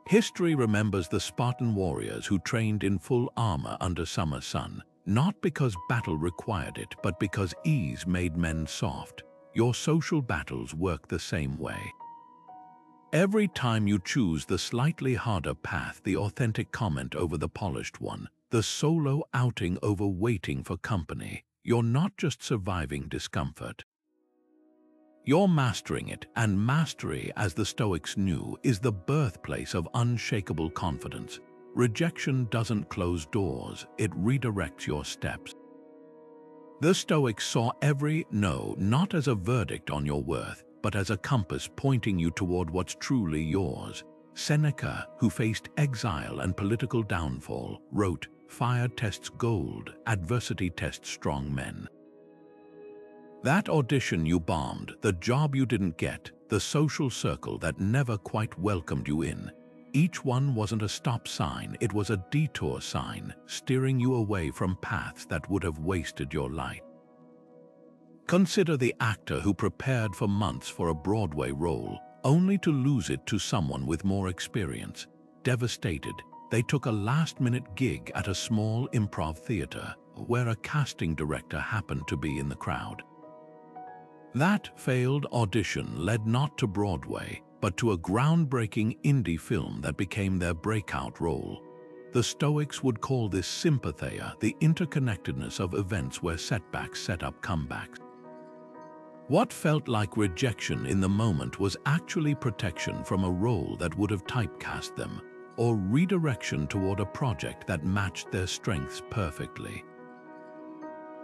History remembers the Spartan warriors who trained in full armor under summer sun. not because battle required it, but because ease made men soft. Your social battles work the same way. Every time you choose the slightly harder path, the authentic comment over the polished one, the solo outing over waiting for company, you're not just surviving discomfort. You're mastering it, and mastery, as the Stoics knew, is the birthplace of unshakable confidence. Rejection doesn't close doors, it redirects your steps. The Stoics saw every no not as a verdict on your worth, but as a compass pointing you toward what's truly yours. Seneca, who faced exile and political downfall, wrote, "Fire tests gold, adversity tests strong men." That audition you bombed, the job you didn't get, the social circle that never quite welcomed you in, each one wasn't a stop sign, it was a detour sign, steering you away from paths that would have wasted your life. Consider the actor who prepared for months for a Broadway role, only to lose it to someone with more experience. Devastated, they took a last-minute gig at a small improv theater, where a casting director happened to be in the crowd. That failed audition led not to Broadway, but to a groundbreaking indie film that became their breakout role. The Stoics would call this sympatheia, the interconnectedness of events where setbacks set up comebacks. What felt like rejection in the moment was actually protection from a role that would have typecast them, or redirection toward a project that matched their strengths perfectly.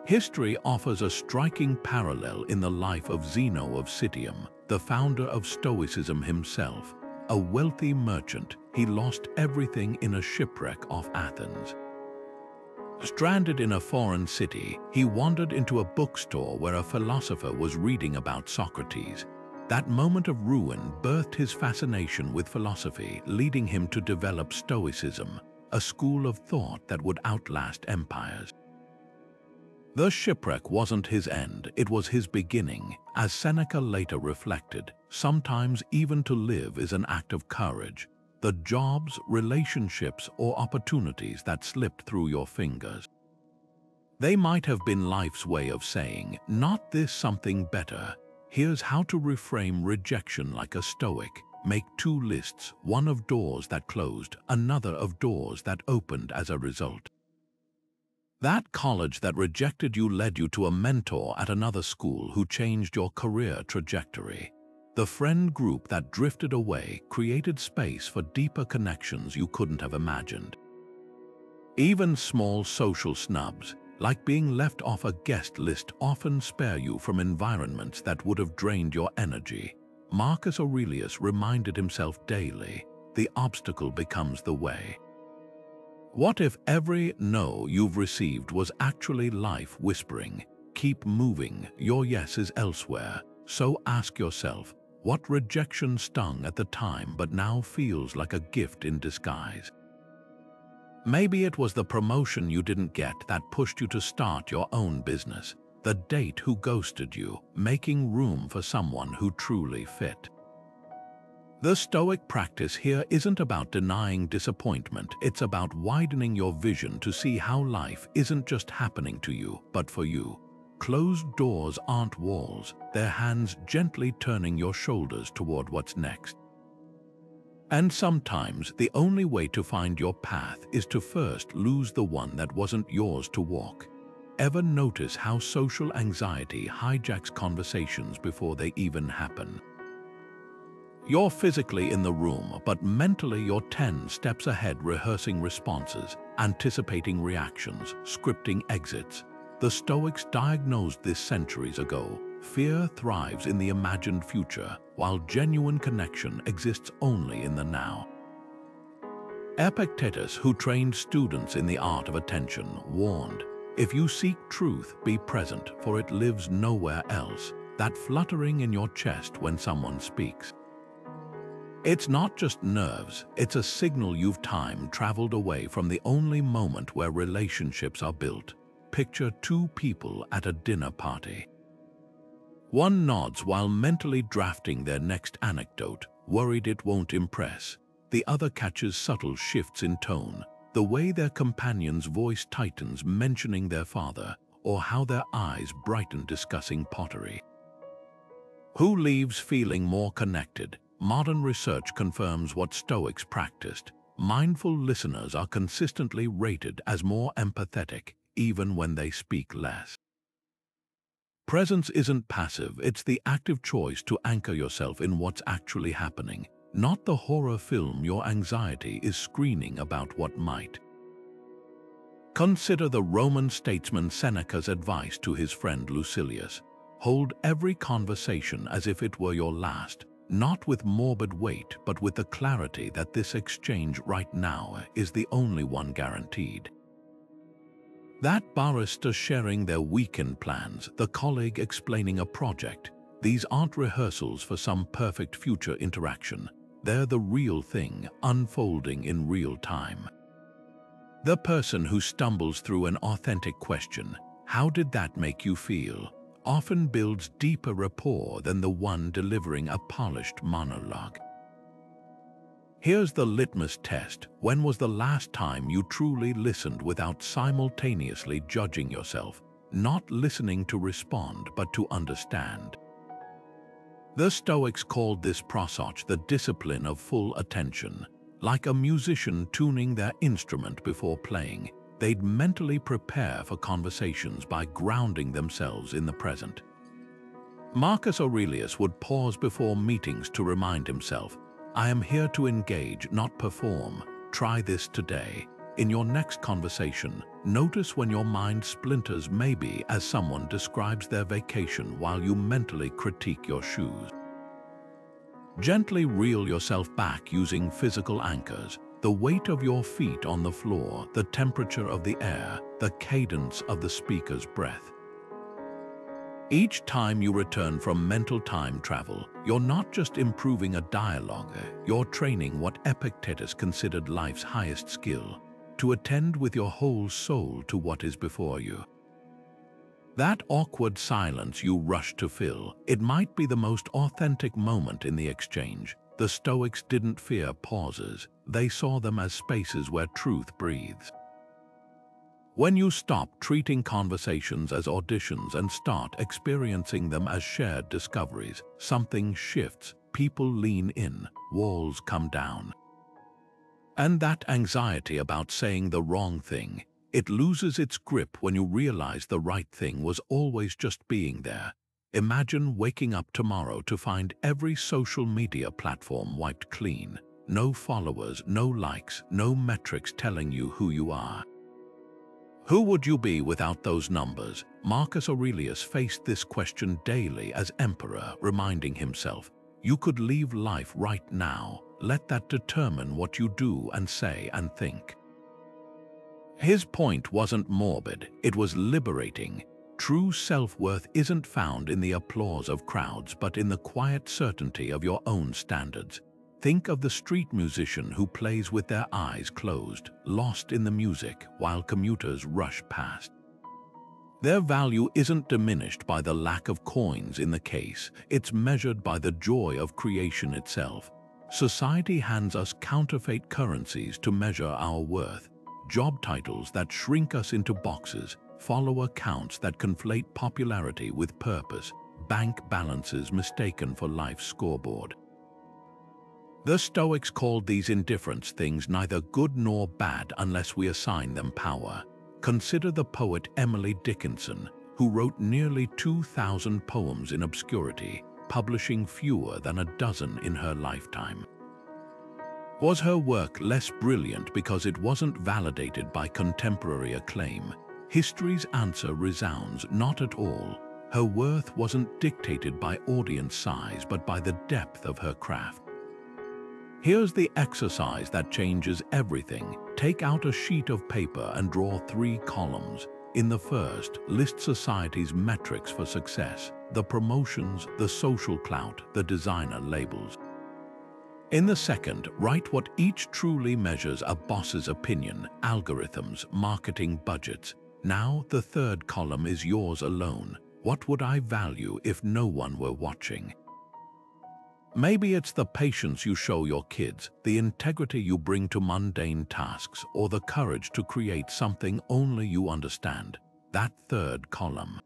History offers a striking parallel in the life of Zeno of Citium, the founder of Stoicism himself. A wealthy merchant, he lost everything in a shipwreck off Athens. Stranded in a foreign city, he wandered into a bookstore where a philosopher was reading about Socrates. That moment of ruin birthed his fascination with philosophy, leading him to develop Stoicism, a school of thought that would outlast empires. The shipwreck wasn't his end, it was his beginning. As Seneca later reflected, sometimes even to live is an act of courage. The jobs, relationships, or opportunities that slipped through your fingers. They might have been life's way of saying, "Not this something better." Here's how to reframe rejection like a Stoic. Make two lists, one of doors that closed, another of doors that opened as a result. That college that rejected you led you to a mentor at another school who changed your career trajectory. The friend group that drifted away created space for deeper connections you couldn't have imagined. Even small social snubs, like being left off a guest list, often spare you from environments that would have drained your energy. Marcus Aurelius reminded himself daily, the obstacle becomes the way. What if every no you've received was actually life whispering, "Keep moving, your yes is elsewhere"? So ask yourself, what rejection stung at the time but now feels like a gift in disguise? Maybe it was the promotion you didn't get that pushed you to start your own business, the date who ghosted you, making room for someone who truly fit. The Stoic practice here isn't about denying disappointment, it's about widening your vision to see how life isn't just happening to you, but for you. Closed doors aren't walls, they're hands gently turning your shoulders toward what's next. And sometimes the only way to find your path is to first lose the one that wasn't yours to walk. Ever notice how social anxiety hijacks conversations before they even happen? You're physically in the room, but mentally you're 10 steps ahead, rehearsing responses, anticipating reactions, scripting exits. The Stoics diagnosed this centuries ago. Fear thrives in the imagined future, while genuine connection exists only in the now. Epictetus, who trained students in the art of attention, warned, "If you seek truth, be present, for it lives nowhere else." That fluttering in your chest when someone speaks. It's not just nerves, it's a signal you've time traveled away from the only moment where relationships are built. Picture two people at a dinner party. One nods while mentally drafting their next anecdote, worried it won't impress. The other catches subtle shifts in tone, the way their companion's voice tightens mentioning their father, or how their eyes brighten discussing pottery. Who leaves feeling more connected? Modern research confirms what Stoics practiced. Mindful listeners are consistently rated as more empathetic, even when they speak less. Presence isn't passive, it's the active choice to anchor yourself in what's actually happening, not the horror film your anxiety is screening about what might. Consider the Roman statesman Seneca's advice to his friend Lucilius. Hold every conversation as if it were your last, not with morbid weight, but with the clarity that this exchange right now is the only one guaranteed. That barrister sharing their weekend plans, the colleague explaining a project, these aren't rehearsals for some perfect future interaction. They're the real thing, unfolding in real time. The person who stumbles through an authentic question, "How did that make you feel?" often builds deeper rapport than the one delivering a polished monologue. Here's the litmus test. When was the last time you truly listened without simultaneously judging yourself? Not listening to respond, but to understand. The Stoics called this process the discipline of full attention. Like a musician tuning their instrument before playing, they'd mentally prepare for conversations by grounding themselves in the present. Marcus Aurelius would pause before meetings to remind himself, "I am here to engage, not perform. Try this today." In your next conversation, notice when your mind splinters, maybe as someone describes their vacation while you mentally critique your shoes. Gently reel yourself back using physical anchors, the weight of your feet on the floor, the temperature of the air, the cadence of the speaker's breath. Each time you return from mental time travel, you're not just improving a dialogue, you're training what Epictetus considered life's highest skill, to attend with your whole soul to what is before you. That awkward silence you rush to fill, it might be the most authentic moment in the exchange. The Stoics didn't fear pauses, they saw them as spaces where truth breathes. When you stop treating conversations as auditions and start experiencing them as shared discoveries, something shifts, people lean in, walls come down. And that anxiety about saying the wrong thing, it loses its grip when you realize the right thing was always just being there. Imagine waking up tomorrow to find every social media platform wiped clean. No followers, no likes, no metrics telling you who you are. Who would you be without those numbers? Marcus Aurelius faced this question daily as emperor, reminding himself, "You could leave life right now. Let that determine what you do and say and think." His point wasn't morbid, it was liberating. True self-worth isn't found in the applause of crowds, but in the quiet certainty of your own standards. Think of the street musician who plays with their eyes closed, lost in the music while commuters rush past. Their value isn't diminished by the lack of coins in the case, it's measured by the joy of creation itself. Society hands us counterfeit currencies to measure our worth. Job titles that shrink us into boxes, follower counts that conflate popularity with purpose, bank balances mistaken for life's scoreboard. The Stoics called these indifferent things neither good nor bad unless we assign them power. Consider the poet Emily Dickinson, who wrote nearly 2,000 poems in obscurity, publishing fewer than a dozen in her lifetime. Was her work less brilliant because it wasn't validated by contemporary acclaim? History's answer resounds, not at all. Her worth wasn't dictated by audience size, but by the depth of her craft. Here's the exercise that changes everything. Take out a sheet of paper and draw 3 columns. In the first, list society's metrics for success, the promotions, the social clout, the designer labels. In the second, write what each truly measures: a boss's opinion, algorithms, marketing budgets. Now the third column is yours alone. What would I value if no one were watching? Maybe it's the patience you show your kids, the integrity you bring to mundane tasks, or the courage to create something only you understand. That third column.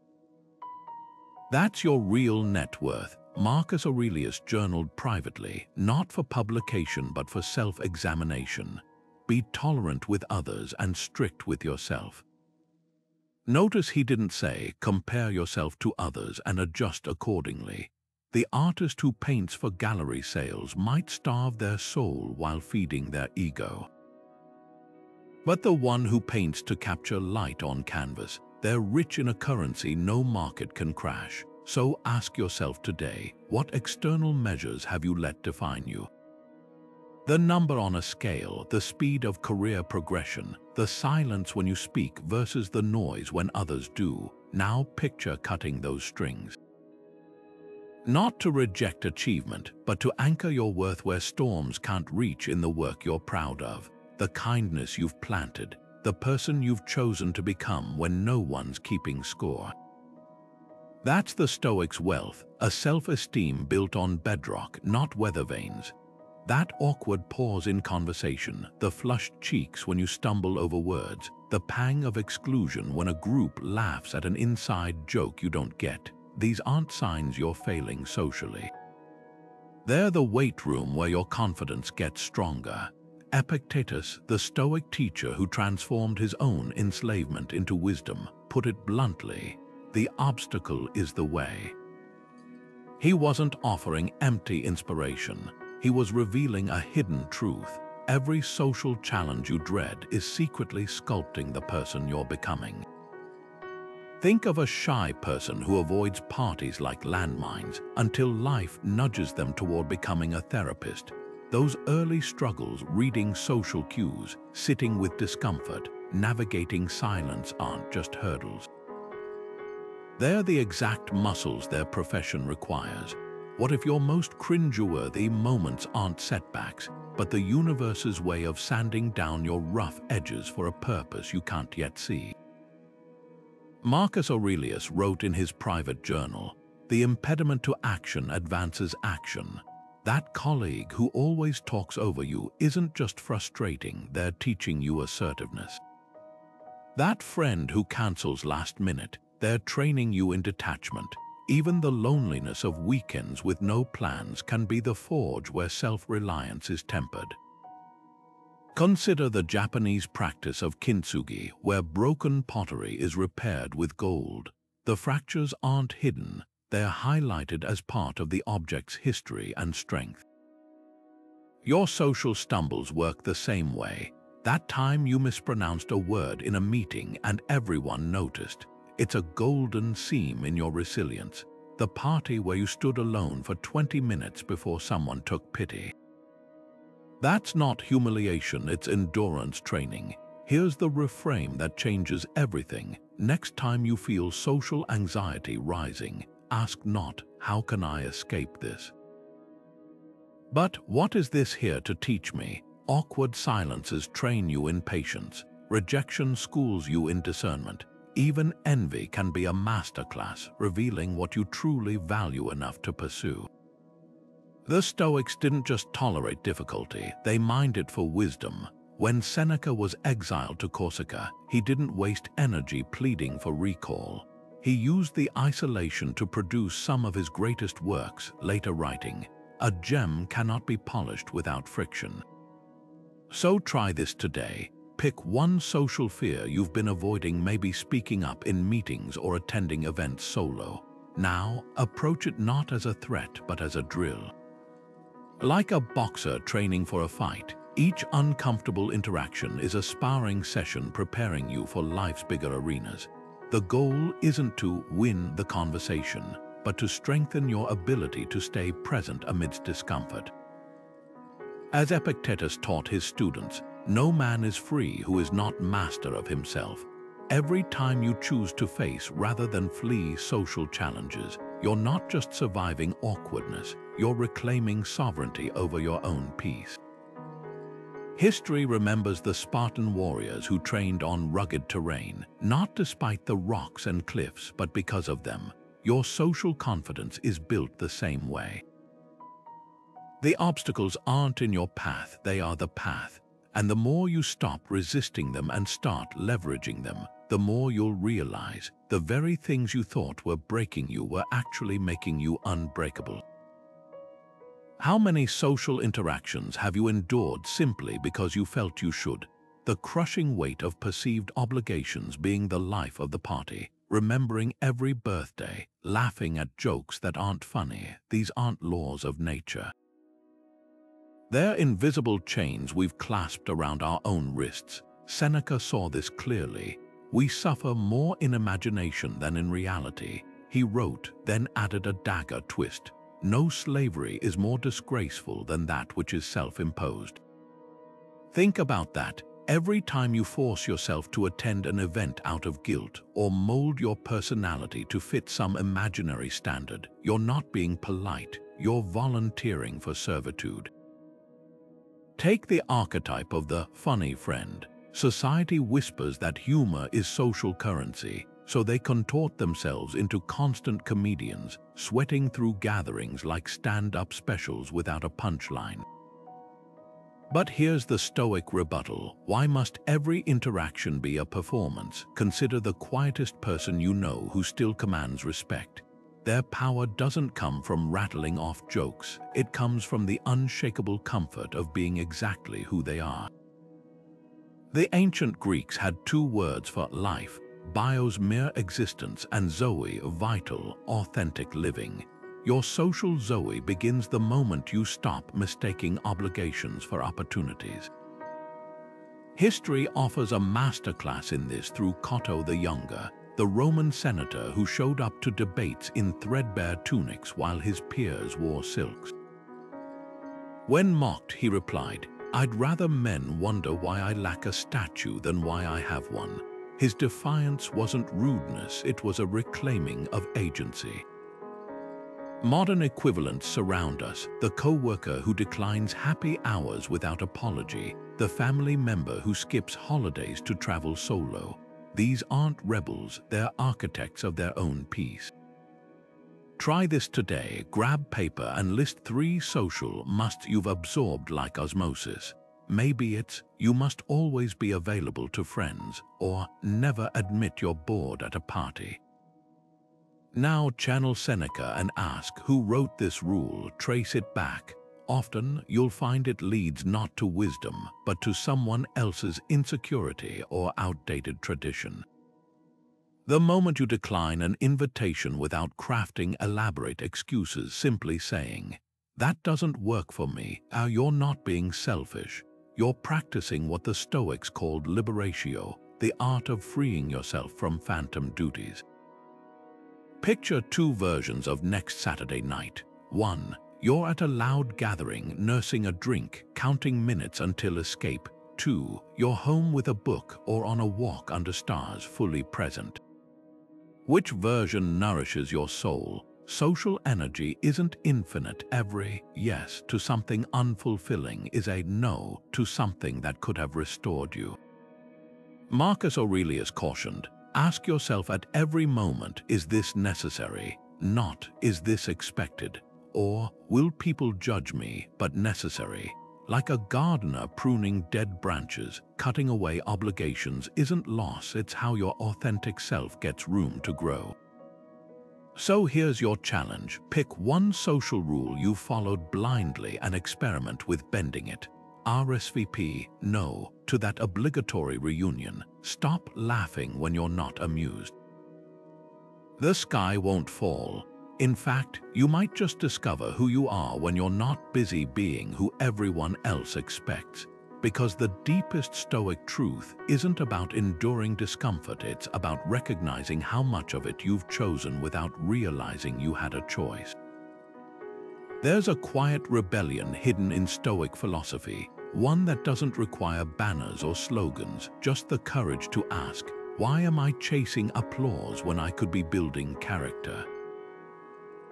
That's your real net worth. Marcus Aurelius journaled privately, not for publication but for self-examination. Be tolerant with others and strict with yourself. Notice he didn't say, compare yourself to others and adjust accordingly. The artist who paints for gallery sales might starve their soul while feeding their ego. But the one who paints to capture light on canvas, they're rich in a currency no market can crash. So ask yourself today, what external measures have you let define you? The number on a scale, the speed of career progression, the silence when you speak versus the noise when others do. Now picture cutting those strings. Not to reject achievement, but to anchor your worth where storms can't reach in the work you're proud of, the kindness you've planted, the person you've chosen to become when no one's keeping score. That's the Stoics' wealth, a self-esteem built on bedrock, not weather vanes. That awkward pause in conversation, the flushed cheeks when you stumble over words, the pang of exclusion when a group laughs at an inside joke you don't get. These aren't signs you're failing socially. They're the weight room where your confidence gets stronger. Epictetus, the Stoic teacher who transformed his own enslavement into wisdom, put it bluntly, the obstacle is the way. He wasn't offering empty inspiration. He was revealing a hidden truth. Every social challenge you dread is secretly sculpting the person you're becoming. Think of a shy person who avoids parties like landmines until life nudges them toward becoming a therapist. Those early struggles, reading social cues, sitting with discomfort, navigating silence aren't just hurdles. They're the exact muscles their profession requires. What if your most cringeworthy moments aren't setbacks, but the universe's way of sanding down your rough edges for a purpose you can't yet see? Marcus Aurelius wrote in his private journal, "The impediment to action advances action." That colleague who always talks over you isn't just frustrating, they're teaching you assertiveness. That friend who cancels last minute, they're training you in detachment. Even the loneliness of weekends with no plans can be the forge where self-reliance is tempered. Consider the Japanese practice of kintsugi, where broken pottery is repaired with gold. The fractures aren't hidden, they're highlighted as part of the object's history and strength. Your social stumbles work the same way. That time you mispronounced a word in a meeting and everyone noticed. It's a golden seam in your resilience. The party where you stood alone for 20 minutes before someone took pity. That's not humiliation, it's endurance training. Here's the reframe that changes everything. Next time you feel social anxiety rising, ask not, "How can I escape this?" but "What is this here to teach me?" Awkward silences train you in patience. Rejection schools you in discernment. Even envy can be a masterclass, revealing what you truly value enough to pursue. The Stoics didn't just tolerate difficulty, they mined it for wisdom. When Seneca was exiled to Corsica, he didn't waste energy pleading for recall. He used the isolation to produce some of his greatest works, later writing, "A gem cannot be polished without friction." So try this today. Pick one social fear you've been avoiding, maybe speaking up in meetings or attending events solo. Now, approach it not as a threat but as a drill. Like a boxer training for a fight, each uncomfortable interaction is a sparring session preparing you for life's bigger arenas. The goal isn't to win the conversation, but to strengthen your ability to stay present amidst discomfort. As Epictetus taught his students, no man is free who is not master of himself. Every time you choose to face rather than flee social challenges, you're not just surviving awkwardness, you're reclaiming sovereignty over your own peace. History remembers the Spartan warriors who trained on rugged terrain, not despite the rocks and cliffs, but because of them. Your social confidence is built the same way. The obstacles aren't in your path, they are the path. And the more you stop resisting them and start leveraging them, the more you'll realize the very things you thought were breaking you were actually making you unbreakable. How many social interactions have you endured simply because you felt you should? The crushing weight of perceived obligations being the life of the party, remembering every birthday, laughing at jokes that aren't funny. These aren't laws of nature. They're invisible chains we've clasped around our own wrists. Seneca saw this clearly. We suffer more in imagination than in reality. He wrote, then added a dagger twist. No slavery is more disgraceful than that which is self-imposed. Think about that. Every time you force yourself to attend an event out of guilt or mold your personality to fit some imaginary standard, you're not being polite, you're volunteering for servitude. Take the archetype of the funny friend. Society whispers that humor is social currency, so they contort themselves into constant comedians, sweating through gatherings like stand-up specials without a punchline. But here's the Stoic rebuttal. Why must every interaction be a performance? Consider the quietest person you know who still commands respect. Their power doesn't come from rattling off jokes. It comes from the unshakable comfort of being exactly who they are. The ancient Greeks had two words for life: bios, mere existence, and zoe, vital, authentic living. Your social zoe begins the moment you stop mistaking obligations for opportunities. History offers a masterclass in this through Cato the Younger, the Roman senator who showed up to debates in threadbare tunics while his peers wore silks. When mocked, he replied, "I'd rather men wonder why I lack a statue than why I have one." His defiance wasn't rudeness, it was a reclaiming of agency. Modern equivalents surround us: the co-worker who declines happy hours without apology, the family member who skips holidays to travel solo. These aren't rebels, they're architects of their own peace. Try this today. Grab paper and list 3 social musts you've absorbed like osmosis. Maybe it's, you must always be available to friends, or never admit you're bored at a party. Now channel Seneca and ask, who wrote this rule? Trace it back. Often, you'll find it leads not to wisdom, but to someone else's insecurity or outdated tradition. The moment you decline an invitation without crafting elaborate excuses, simply saying, "That doesn't work for me," you're not being selfish. You're practicing what the Stoics called liberatio, the art of freeing yourself from phantom duties. Picture 2 versions of next Saturday night. 1. You're at a loud gathering, nursing a drink, counting minutes until escape. 2. You're home with a book or on a walk under stars, fully present. Which version nourishes your soul? Social energy isn't infinite. Every yes to something unfulfilling is a no to something that could have restored you. Marcus Aurelius cautioned, ask yourself at every moment, is this necessary? Not, is this expected? Or, will people judge me, but necessary? Like a gardener pruning dead branches, cutting away obligations isn't loss, it's how your authentic self gets room to grow. So here's your challenge. Pick one social rule you followed blindly and experiment with bending it. RSVP, no, to that obligatory reunion. Stop laughing when you're not amused. The sky won't fall. In fact, you might just discover who you are when you're not busy being who everyone else expects. Because the deepest Stoic truth isn't about enduring discomfort, it's about recognizing how much of it you've chosen without realizing you had a choice. There's a quiet rebellion hidden in Stoic philosophy, one that doesn't require banners or slogans, just the courage to ask, why am I chasing applause when I could be building character?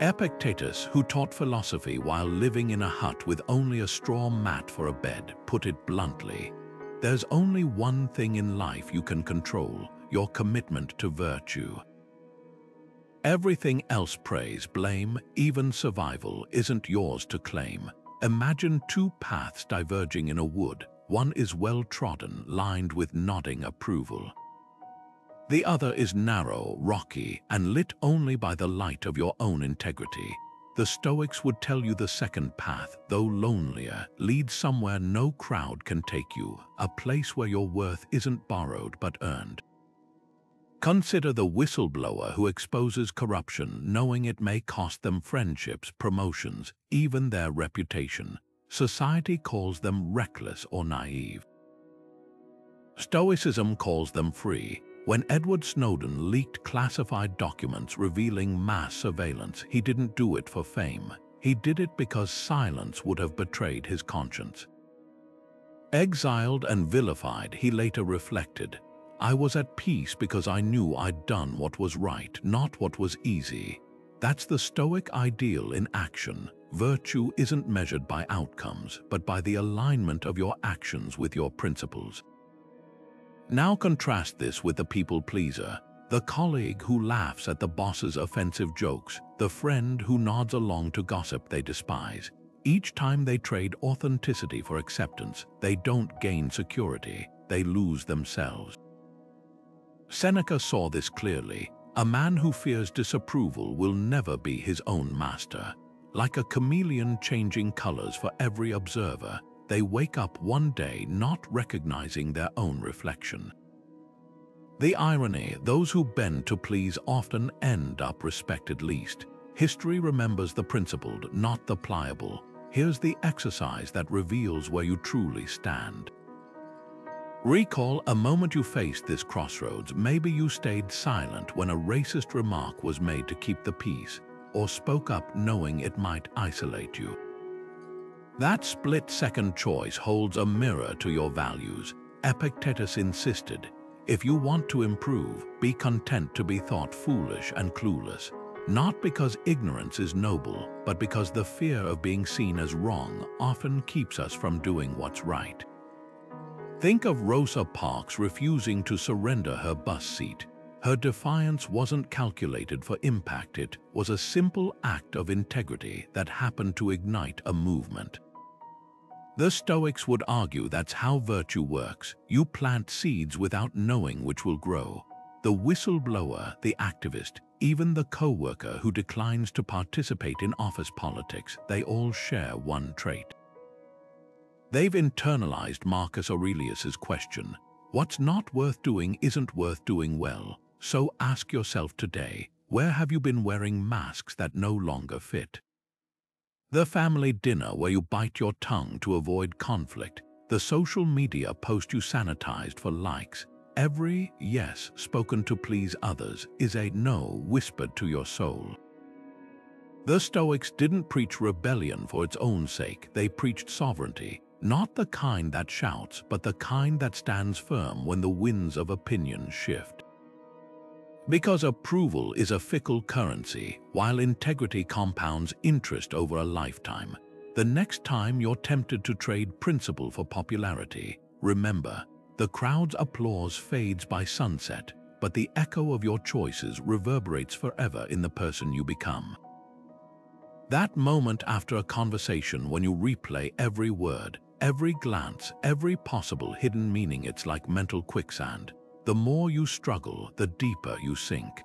Epictetus, who taught philosophy while living in a hut with only a straw mat for a bed, put it bluntly, there's only one thing in life you can control, your commitment to virtue. Everything else, praise, blame, even survival, isn't yours to claim. Imagine two paths diverging in a wood. One is well-trodden, lined with nodding approval. The other is narrow, rocky, and lit only by the light of your own integrity. The Stoics would tell you the second path, though lonelier, leads somewhere no crowd can take you, a place where your worth isn't borrowed but earned. Consider the whistleblower who exposes corruption, knowing it may cost them friendships, promotions, even their reputation. Society calls them reckless or naive. Stoicism calls them free. When Edward Snowden leaked classified documents revealing mass surveillance, he didn't do it for fame. He did it because silence would have betrayed his conscience. Exiled and vilified, he later reflected, "I was at peace because I knew I'd done what was right, not what was easy." That's the Stoic ideal in action. Virtue isn't measured by outcomes, but by the alignment of your actions with your principles. Now contrast this with the people pleaser, the colleague who laughs at the boss's offensive jokes, the friend who nods along to gossip they despise. Each time they trade authenticity for acceptance, they don't gain security, they lose themselves. Seneca saw this clearly. A man who fears disapproval will never be his own master. Like a chameleon changing colors for every observer, they wake up one day not recognizing their own reflection. The irony, those who bend to please often end up respected least. History remembers the principled, not the pliable. Here's the exercise that reveals where you truly stand. Recall a moment you faced this crossroads. Maybe you stayed silent when a racist remark was made to keep the peace, or spoke up knowing it might isolate you. That split-second choice holds a mirror to your values. Epictetus insisted, if you want to improve, be content to be thought foolish and clueless. Not because ignorance is noble, but because the fear of being seen as wrong often keeps us from doing what's right. Think of Rosa Parks refusing to surrender her bus seat. Her defiance wasn't calculated for impact, it was a simple act of integrity that happened to ignite a movement. The Stoics would argue that's how virtue works. You plant seeds without knowing which will grow. The whistleblower, the activist, even the co-worker who declines to participate in office politics, they all share one trait. They've internalized Marcus Aurelius's question, what's not worth doing isn't worth doing well. So ask yourself today, where have you been wearing masks that no longer fit? The family dinner where you bite your tongue to avoid conflict, the social media post you sanitized for likes. Every yes spoken to please others is a no whispered to your soul. The Stoics didn't preach rebellion for its own sake, they preached sovereignty, not the kind that shouts, but the kind that stands firm when the winds of opinion shift. Because approval is a fickle currency, while integrity compounds interest over a lifetime. The next time you're tempted to trade principle for popularity, remember, the crowd's applause fades by sunset, but the echo of your choices reverberates forever in the person you become. That moment after a conversation when you replay every word, every glance, every possible hidden meaning, it's like mental quicksand. The more you struggle, the deeper you sink.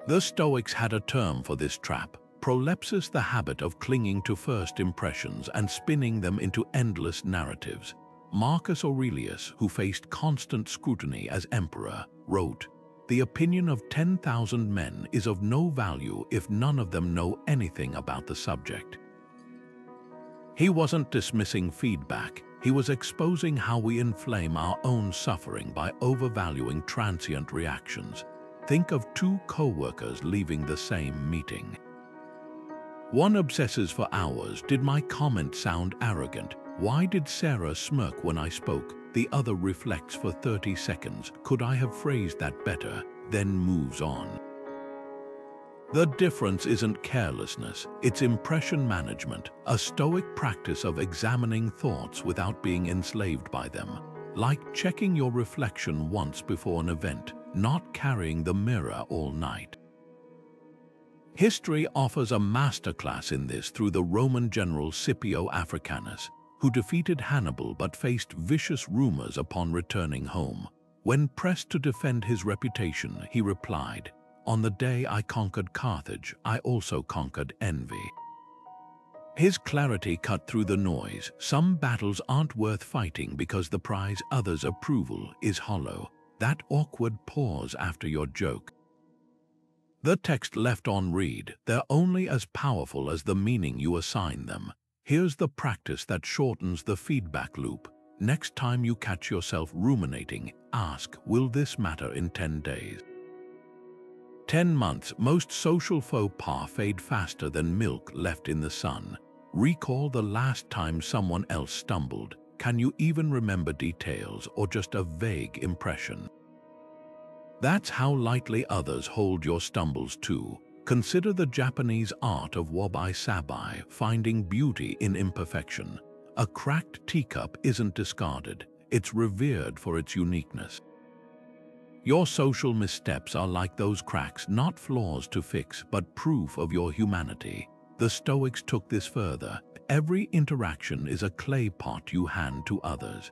The Stoics had a term for this trap, prolepsis, the habit of clinging to first impressions and spinning them into endless narratives. Marcus Aurelius, who faced constant scrutiny as emperor, wrote, "The opinion of 10,000 men is of no value if none of them know anything about the subject." He wasn't dismissing feedback. He was exposing how we inflame our own suffering by overvaluing transient reactions. Think of two co-workers leaving the same meeting. One obsesses for hours. Did my comment sound arrogant? Why did Sarah smirk when I spoke? The other reflects for 30 seconds. Could I have phrased that better? Then moves on. The difference isn't carelessness, it's impression management, a Stoic practice of examining thoughts without being enslaved by them, like checking your reflection once before an event, not carrying the mirror all night. History offers a masterclass in this through the Roman general Scipio Africanus, who defeated Hannibal but faced vicious rumors upon returning home. When pressed to defend his reputation, he replied, "On the day I conquered Carthage, I also conquered envy." His clarity cut through the noise. Some battles aren't worth fighting because the prize, others' approval, is hollow. That awkward pause after your joke. The text left on read, they're only as powerful as the meaning you assign them. Here's the practice that shortens the feedback loop. Next time you catch yourself ruminating, ask, will this matter in 10 days? 10 months, most social faux pas fade faster than milk left in the sun. Recall the last time someone else stumbled. Can you even remember details or just a vague impression? That's how lightly others hold your stumbles too. Consider the Japanese art of wabi-sabi, finding beauty in imperfection. A cracked teacup isn't discarded, it's revered for its uniqueness. Your social missteps are like those cracks, not flaws to fix, but proof of your humanity. The Stoics took this further. Every interaction is a clay pot you hand to others.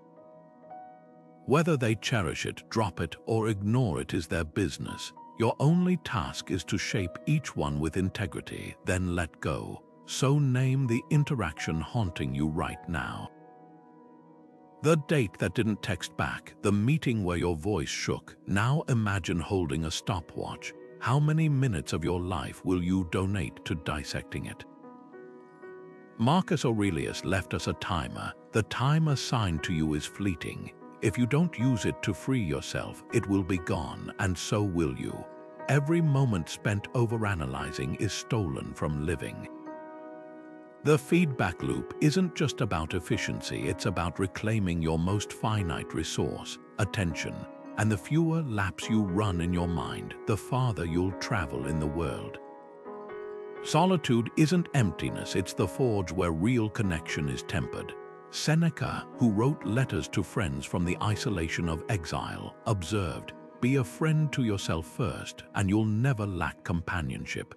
Whether they cherish it, drop it, or ignore it is their business. Your only task is to shape each one with integrity, then let go. So name the interaction haunting you right now. The date that didn't text back, the meeting where your voice shook. Now imagine holding a stopwatch. How many minutes of your life will you donate to dissecting it? Marcus Aurelius left us a timer. The time assigned to you is fleeting. If you don't use it to free yourself, it will be gone, and so will you. Every moment spent overanalyzing is stolen from living. The feedback loop isn't just about efficiency, it's about reclaiming your most finite resource, attention. And the fewer laps you run in your mind, the farther you'll travel in the world. Solitude isn't emptiness, it's the forge where real connection is tempered. Seneca, who wrote letters to friends from the isolation of exile, observed, "Be a friend to yourself first, and you'll never lack companionship."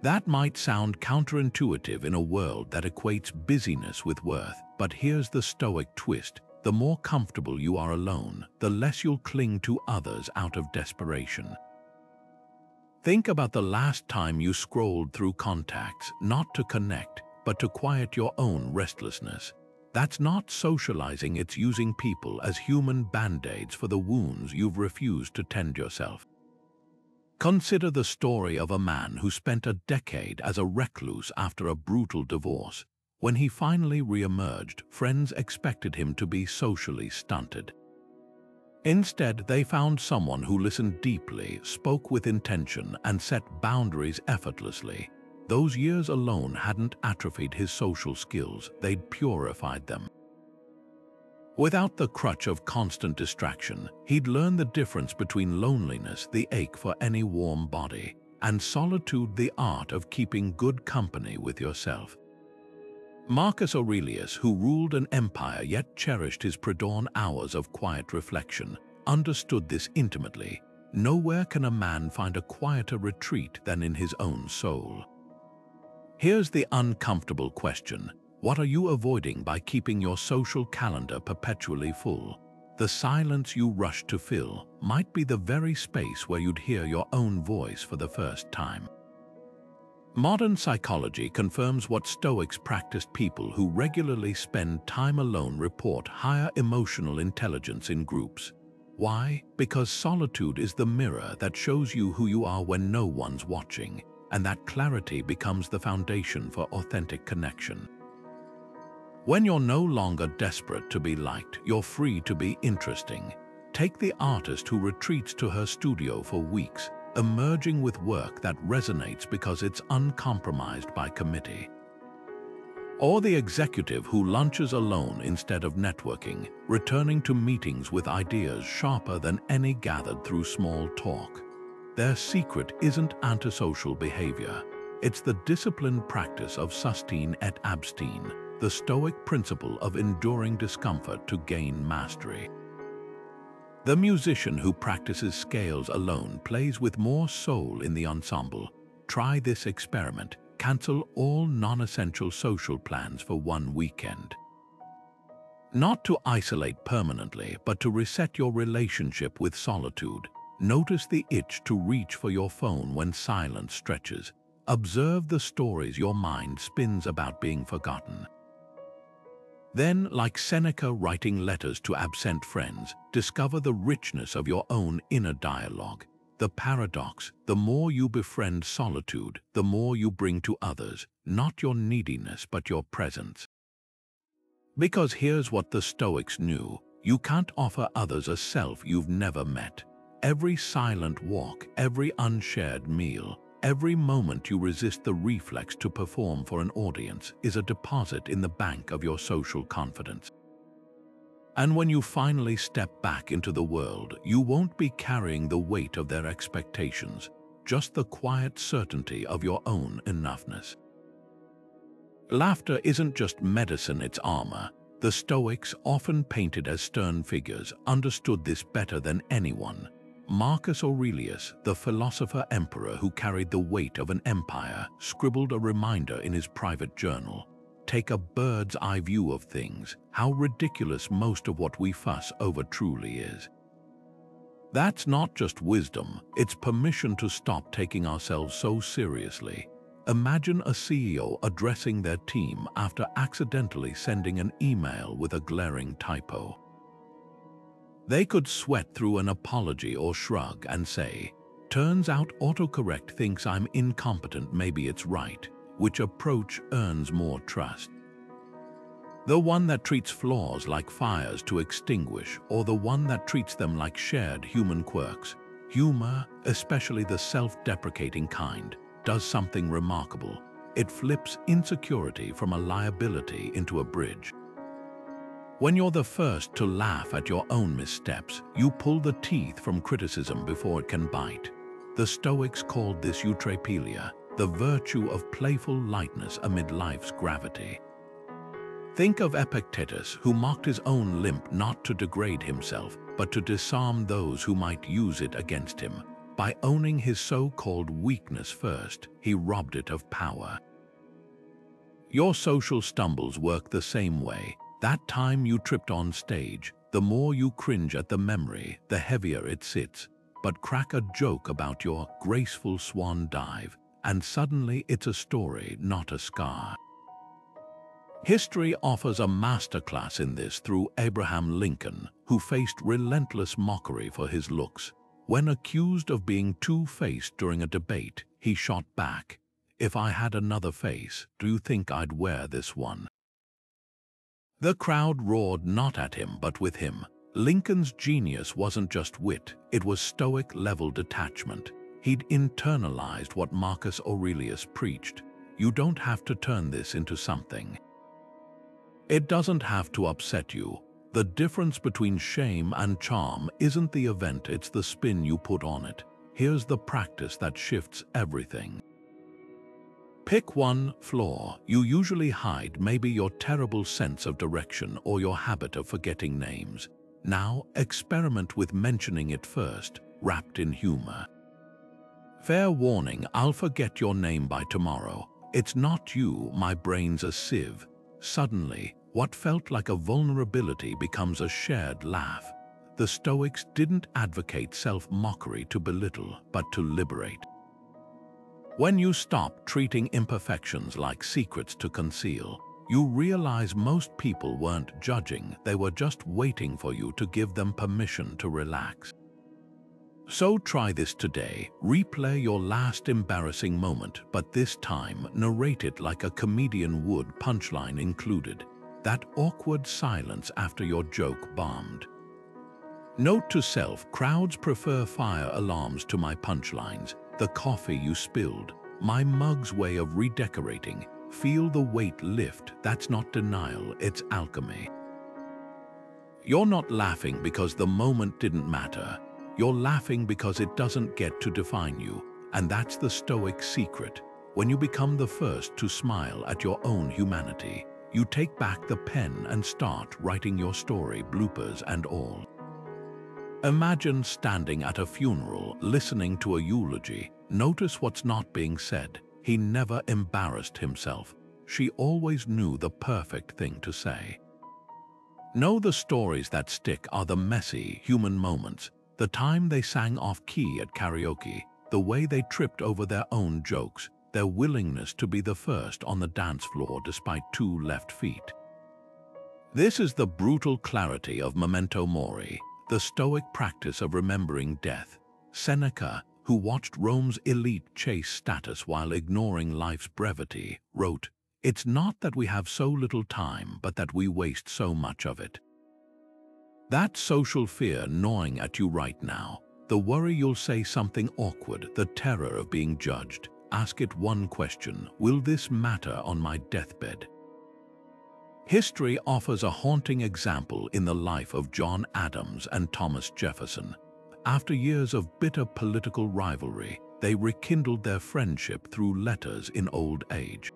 That might sound counterintuitive in a world that equates busyness with worth, but here's the Stoic twist. The more comfortable you are alone, the less you'll cling to others out of desperation. Think about the last time you scrolled through contacts, not to connect, but to quiet your own restlessness. That's not socializing, it's using people as human band-aids for the wounds you've refused to tend yourself. Consider the story of a man who spent a decade as a recluse after a brutal divorce. When he finally re-emerged, friends expected him to be socially stunted. Instead, they found someone who listened deeply, spoke with intention, and set boundaries effortlessly. Those years alone hadn't atrophied his social skills, they'd purified them. Without the crutch of constant distraction, he'd learned the difference between loneliness, the ache for any warm body, and solitude, the art of keeping good company with yourself. Marcus Aurelius, who ruled an empire yet cherished his pre-dawn hours of quiet reflection, understood this intimately. Nowhere can a man find a quieter retreat than in his own soul. Here's the uncomfortable question. What are you avoiding by keeping your social calendar perpetually full? The silence you rush to fill might be the very space where you'd hear your own voice for the first time. Modern psychology confirms what Stoics practiced. People who regularly spend time alone report higher emotional intelligence in groups. Why? Because solitude is the mirror that shows you who you are when no one's watching, and that clarity becomes the foundation for authentic connection. When you're no longer desperate to be liked, you're free to be interesting. Take the artist who retreats to her studio for weeks, emerging with work that resonates because it's uncompromised by committee. Or the executive who lunches alone instead of networking, returning to meetings with ideas sharper than any gathered through small talk. Their secret isn't antisocial behavior. It's the disciplined practice of sustain et abstain, the Stoic principle of enduring discomfort to gain mastery. The musician who practices scales alone plays with more soul in the ensemble. Try this experiment. Cancel all non-essential social plans for one weekend. Not to isolate permanently, but to reset your relationship with solitude. Notice the itch to reach for your phone when silence stretches. Observe the stories your mind spins about being forgotten. Then, like Seneca writing letters to absent friends, discover the richness of your own inner dialogue. The paradox: the more you befriend solitude, the more you bring to others, not your neediness but your presence. Because here's what the Stoics knew: you can't offer others a self you've never met. Every silent walk, every unshared meal, every moment you resist the reflex to perform for an audience is a deposit in the bank of your social confidence. And when you finally step back into the world, you won't be carrying the weight of their expectations, just the quiet certainty of your own enoughness. Laughter isn't just medicine, it's armor. The Stoics, often painted as stern figures, understood this better than anyone. Marcus Aurelius, the philosopher-emperor who carried the weight of an empire, scribbled a reminder in his private journal: take a bird's-eye view of things, how ridiculous most of what we fuss over truly is. That's not just wisdom, it's permission to stop taking ourselves so seriously. Imagine a CEO addressing their team after accidentally sending an email with a glaring typo. They could sweat through an apology or shrug and say, "Turns out autocorrect thinks I'm incompetent, maybe it's right." Which approach earns more trust? The one that treats flaws like fires to extinguish, or the one that treats them like shared human quirks? Humor, especially the self-deprecating kind, does something remarkable. It flips insecurity from a liability into a bridge. When you're the first to laugh at your own missteps, you pull the teeth from criticism before it can bite. The Stoics called this eutrapelia, the virtue of playful lightness amid life's gravity. Think of Epictetus, who mocked his own limp not to degrade himself, but to disarm those who might use it against him. By owning his so-called weakness first, he robbed it of power. Your social stumbles work the same way. That time you tripped on stage, the more you cringe at the memory, the heavier it sits. But crack a joke about your graceful swan dive, and suddenly it's a story, not a scar. History offers a masterclass in this through Abraham Lincoln, who faced relentless mockery for his looks. When accused of being two-faced during a debate, he shot back, "If I had another face, do you think I'd wear this one?" The crowd roared not at him but with him. Lincoln's genius wasn't just wit, it was Stoic-level detachment. He'd internalized what Marcus Aurelius preached: you don't have to turn this into something. It doesn't have to upset you. The difference between shame and charm isn't the event, it's the spin you put on it. Here's the practice that shifts everything. Pick one flaw you usually hide, maybe your terrible sense of direction or your habit of forgetting names. Now experiment with mentioning it first, wrapped in humor. Fair warning, I'll forget your name by tomorrow. It's not you, my brain's a sieve. Suddenly, what felt like a vulnerability becomes a shared laugh. The Stoics didn't advocate self-mockery to belittle, but to liberate. When you stop treating imperfections like secrets to conceal, you realize most people weren't judging, they were just waiting for you to give them permission to relax. So try this today. Replay your last embarrassing moment, but this time narrate it like a comedian would, punchline included. That awkward silence after your joke bombed. Note to self: crowds prefer fire alarms to my punchlines. The coffee you spilled, my mug's way of redecorating. Feel the weight lift. That's not denial, it's alchemy. You're not laughing because the moment didn't matter. You're laughing because it doesn't get to define you. And that's the Stoic secret. When you become the first to smile at your own humanity, you take back the pen and start writing your story, bloopers and all. Imagine standing at a funeral, listening to a eulogy. Notice what's not being said. He never embarrassed himself. She always knew the perfect thing to say. Know the stories that stick are the messy, human moments. The time they sang off-key at karaoke, the way they tripped over their own jokes, their willingness to be the first on the dance floor despite two left feet. This is the brutal clarity of Memento Mori, the Stoic practice of remembering death. Seneca, who watched Rome's elite chase status while ignoring life's brevity, wrote, "It's not that we have so little time, but that we waste so much of it." That social fear gnawing at you right now, the worry you'll say something awkward, the terror of being judged, ask it one question: will this matter on my deathbed? History offers a haunting example in the life of John Adams and Thomas Jefferson. After years of bitter political rivalry, they rekindled their friendship through letters in old age.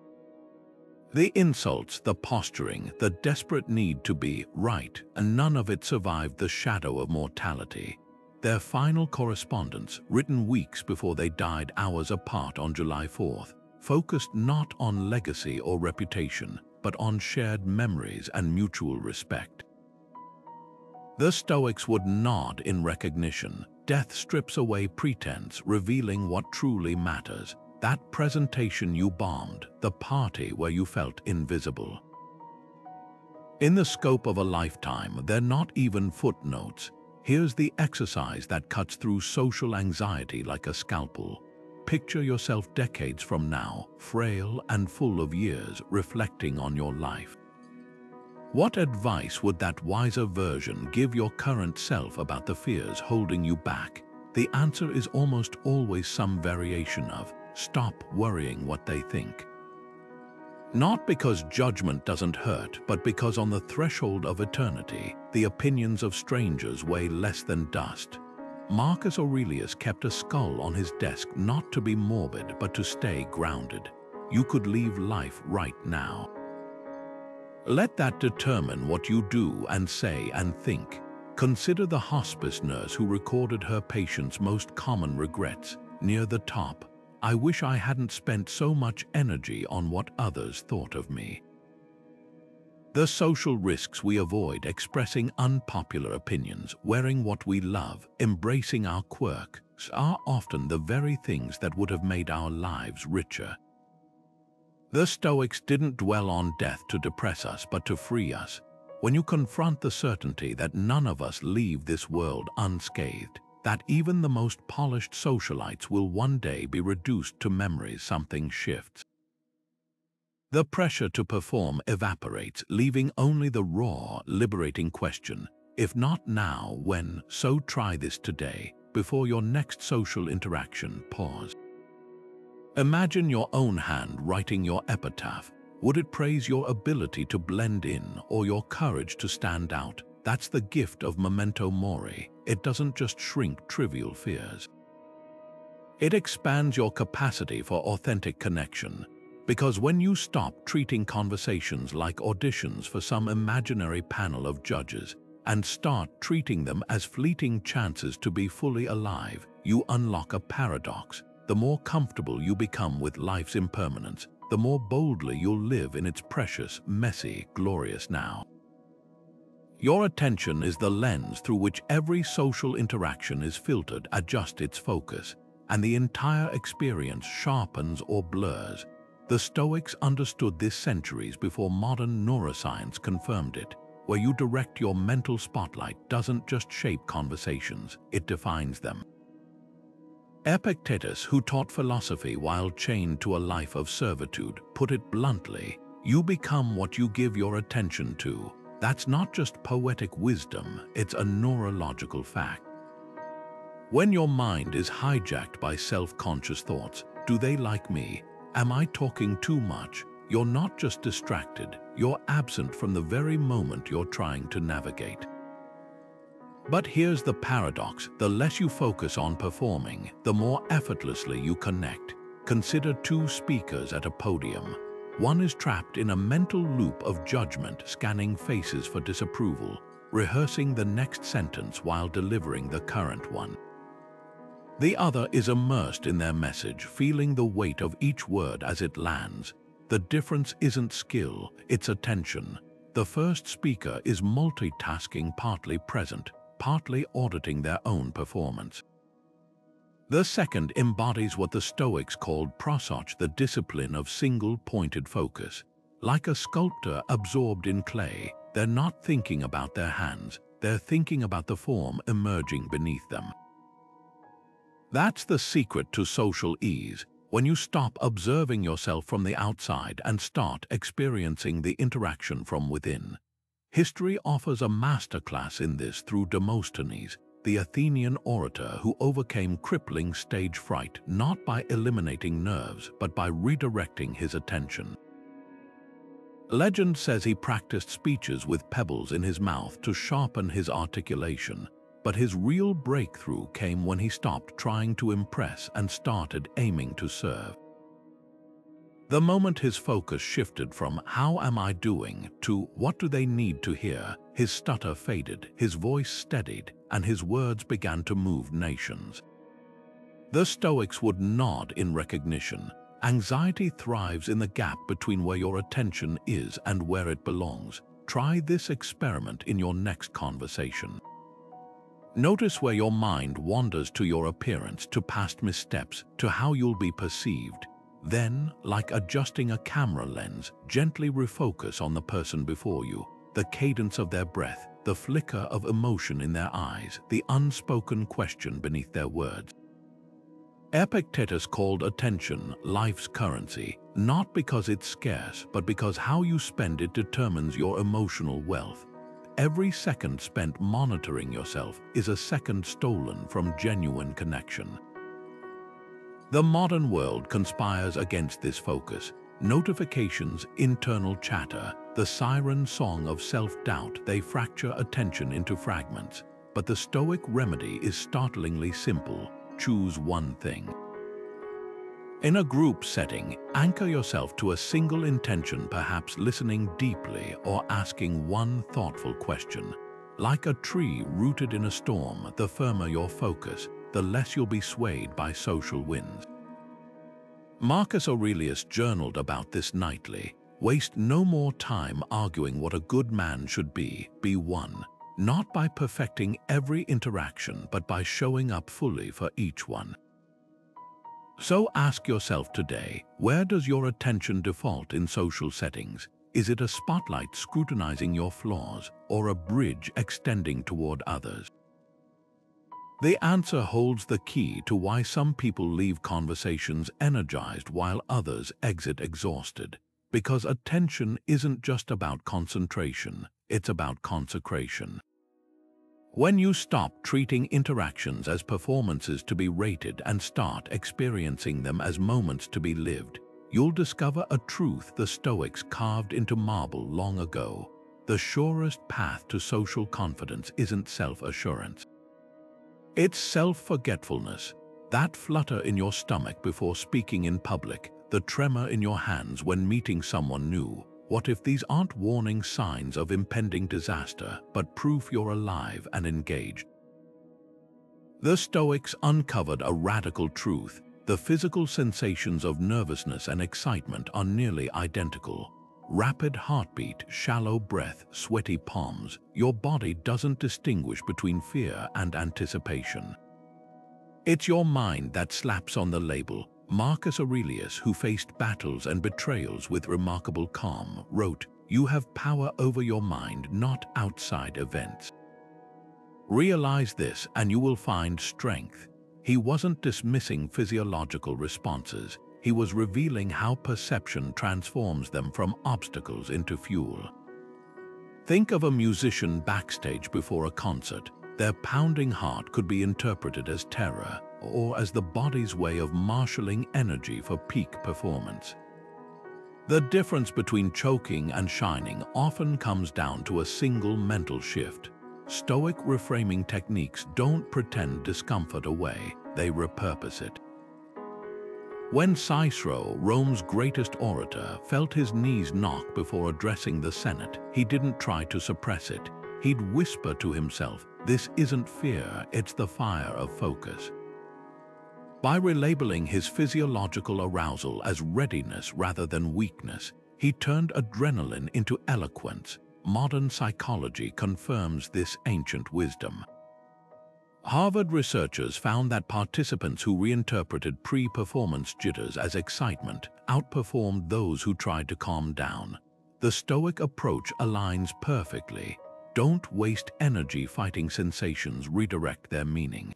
The insults, the posturing, the desperate need to be right, and none of it survived the shadow of mortality. Their final correspondence, written weeks before they died hours apart on July 4th, focused not on legacy or reputation, but on shared memories and mutual respect. The Stoics would nod in recognition. Death strips away pretense, revealing what truly matters. That presentation you bombed, the party where you felt invisible. In the scope of a lifetime, they're not even footnotes. Here's the exercise that cuts through social anxiety like a scalpel. Picture yourself decades from now, frail and full of years, reflecting on your life. What advice would that wiser version give your current self about the fears holding you back? The answer is almost always some variation of, stop worrying what they think. Not because judgment doesn't hurt, but because on the threshold of eternity, the opinions of strangers weigh less than dust. Marcus Aurelius kept a skull on his desk not to be morbid, but to stay grounded. You could leave life right now. Let that determine what you do and say and think. Consider the hospice nurse who recorded her patient's most common regrets. Near the top, "I wish I hadn't spent so much energy on what others thought of me." The social risks we avoid: expressing unpopular opinions, wearing what we love, embracing our quirks, are often the very things that would have made our lives richer. The Stoics didn't dwell on death to depress us, but to free us. When you confront the certainty that none of us leave this world unscathed, that even the most polished socialites will one day be reduced to memories, something shifts. The pressure to perform evaporates, leaving only the raw, liberating question: if not now, when? So try this today. Before your next social interaction, pause. Imagine your own hand writing your epitaph. Would it praise your ability to blend in or your courage to stand out? That's the gift of Memento Mori. It doesn't just shrink trivial fears. It expands your capacity for authentic connection. Because when you stop treating conversations like auditions for some imaginary panel of judges and start treating them as fleeting chances to be fully alive, you unlock a paradox. The more comfortable you become with life's impermanence, the more boldly you'll live in its precious, messy, glorious now. Your attention is the lens through which every social interaction is filtered. Adjust its focus, and the entire experience sharpens or blurs. The Stoics understood this centuries before modern neuroscience confirmed it. Where you direct your mental spotlight doesn't just shape conversations, it defines them. Epictetus, who taught philosophy while chained to a life of servitude, put it bluntly: you become what you give your attention to. That's not just poetic wisdom, it's a neurological fact. When your mind is hijacked by self-conscious thoughts, do they like me? Am I talking too much? You're not just distracted, you're absent from the very moment you're trying to navigate. But here's the paradox: the less you focus on performing, the more effortlessly you connect. Consider two speakers at a podium. One is trapped in a mental loop of judgment, scanning faces for disapproval. rehearsing the next sentence while delivering the current one. The other is immersed in their message, feeling the weight of each word as it lands. The difference isn't skill, it's attention. The first speaker is multitasking, partly present, partly auditing their own performance. The second embodies what the Stoics called prosoph, the discipline of single-pointed focus. Like a sculptor absorbed in clay, they're not thinking about their hands, they're thinking about the form emerging beneath them. That's the secret to social ease, when you stop observing yourself from the outside and start experiencing the interaction from within. History offers a masterclass in this through Demosthenes, the Athenian orator who overcame crippling stage fright not by eliminating nerves but by redirecting his attention. Legend says he practiced speeches with pebbles in his mouth to sharpen his articulation, but his real breakthrough came when he stopped trying to impress and started aiming to serve. The moment his focus shifted from "how am I doing" to "what do they need to hear," his stutter faded, his voice steadied, and his words began to move nations. The Stoics would nod in recognition. Anxiety thrives in the gap between where your attention is and where it belongs. Try this experiment in your next conversation. Notice where your mind wanders, to your appearance, to past missteps, to how you'll be perceived. Then, like adjusting a camera lens, gently refocus on the person before you, the cadence of their breath, the flicker of emotion in their eyes, the unspoken question beneath their words. Epictetus called attention life's currency, not because it's scarce, but because how you spend it determines your emotional wealth. Every second spent monitoring yourself is a second stolen from genuine connection. The modern world conspires against this focus. Notifications, internal chatter, the siren song of self-doubt, they fracture attention into fragments. But the Stoic remedy is startlingly simple. Choose one thing. In a group setting, anchor yourself to a single intention, perhaps listening deeply or asking one thoughtful question. Like a tree rooted in a storm, the firmer your focus, the less you'll be swayed by social winds. Marcus Aurelius journaled about this nightly. Waste no more time arguing what a good man should be one. Not by perfecting every interaction, but by showing up fully for each one. So ask yourself today, where does your attention default in social settings? Is it a spotlight scrutinizing your flaws, or a bridge extending toward others? The answer holds the key to why some people leave conversations energized while others exit exhausted. Because attention isn't just about concentration, it's about consecration. When you stop treating interactions as performances to be rated and start experiencing them as moments to be lived, you'll discover a truth the Stoics carved into marble long ago. The surest path to social confidence isn't self-assurance. It's self-forgetfulness. That flutter in your stomach before speaking in public, the tremor in your hands when meeting someone new. What if these aren't warning signs of impending disaster, but proof you're alive and engaged? The Stoics uncovered a radical truth. The physical sensations of nervousness and excitement are nearly identical. Rapid heartbeat, shallow breath, sweaty palms. Your body doesn't distinguish between fear and anticipation. It's your mind that slaps on the label. Marcus Aurelius, who faced battles and betrayals with remarkable calm, wrote, "You have power over your mind, not outside events." Realize this and you will find strength. He wasn't dismissing physiological responses. He was revealing how perception transforms them from obstacles into fuel. Think of a musician backstage before a concert. Their pounding heart could be interpreted as terror or as the body's way of marshalling energy for peak performance. The difference between choking and shining often comes down to a single mental shift. Stoic reframing techniques don't pretend discomfort away, they repurpose it. When Cicero, Rome's greatest orator, felt his knees knock before addressing the Senate, he didn't try to suppress it. he'd whisper to himself, "This isn't fear, it's the fire of focus." By relabeling his physiological arousal as readiness rather than weakness, he turned adrenaline into eloquence. Modern psychology confirms this ancient wisdom. Harvard researchers found that participants who reinterpreted pre-performance jitters as excitement outperformed those who tried to calm down. The Stoic approach aligns perfectly. Don't waste energy fighting sensations, redirect their meaning.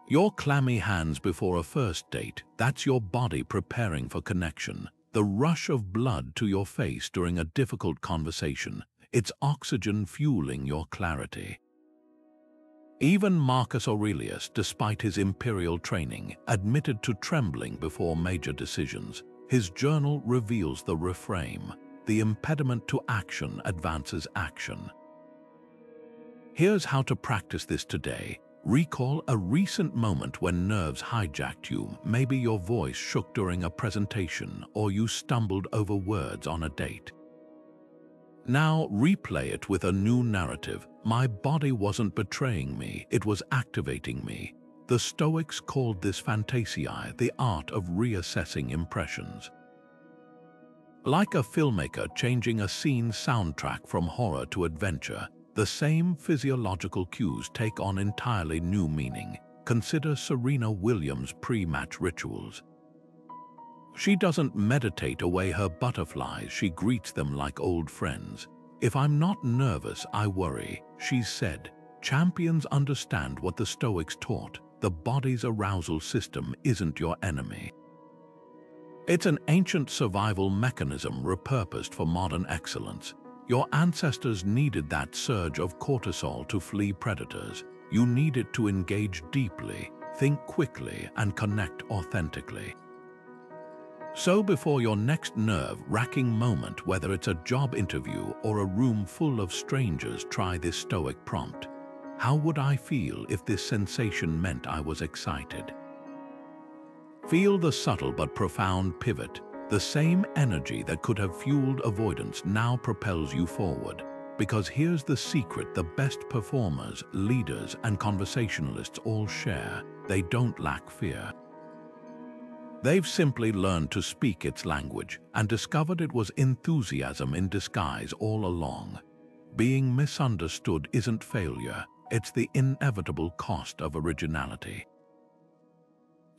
Your clammy hands before a first date, that's your body preparing for connection. The rush of blood to your face during a difficult conversation, it's oxygen fueling your clarity. Even Marcus Aurelius, despite his imperial training, admitted to trembling before major decisions. His journal reveals the reframe. The impediment to action advances action. Here's how to practice this today. Recall a recent moment when nerves hijacked you. Maybe your voice shook during a presentation, or you stumbled over words on a date. Now replay it with a new narrative. My body wasn't betraying me, it was activating me. The Stoics called this fantasiae, the art of reassessing impressions. Like a filmmaker changing a scene's soundtrack from horror to adventure, the same physiological cues take on entirely new meaning. Consider Serena Williams' pre-match rituals. She doesn't meditate away her butterflies, she greets them like old friends. "If I'm not nervous, I worry," she said. Champions understand what the Stoics taught. The body's arousal system isn't your enemy. It's an ancient survival mechanism repurposed for modern excellence. Your ancestors needed that surge of cortisol to flee predators. You need it to engage deeply, think quickly, and connect authentically. So before your next nerve-wracking moment, whether it's a job interview or a room full of strangers, try this Stoic prompt. How would I feel if this sensation meant I was excited? Feel the subtle but profound pivot. The same energy that could have fueled avoidance now propels you forward. Because here's the secret the best performers, leaders, and conversationalists all share. They don't lack fear. They've simply learned to speak its language and discovered it was enthusiasm in disguise all along. Being misunderstood isn't failure, it's the inevitable cost of originality.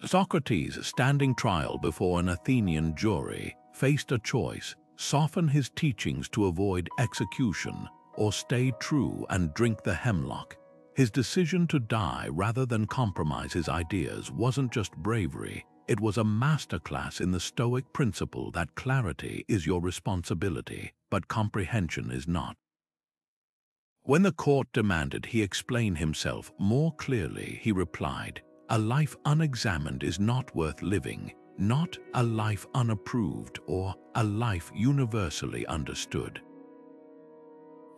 Socrates, standing trial before an Athenian jury, faced a choice: soften his teachings to avoid execution, or stay true and drink the hemlock. His decision to die rather than compromise his ideas wasn't just bravery, it was a masterclass in the Stoic principle that clarity is your responsibility, but comprehension is not. When the court demanded he explain himself more clearly, he replied, "A life unexamined is not worth living, not a life unapproved or a life universally understood."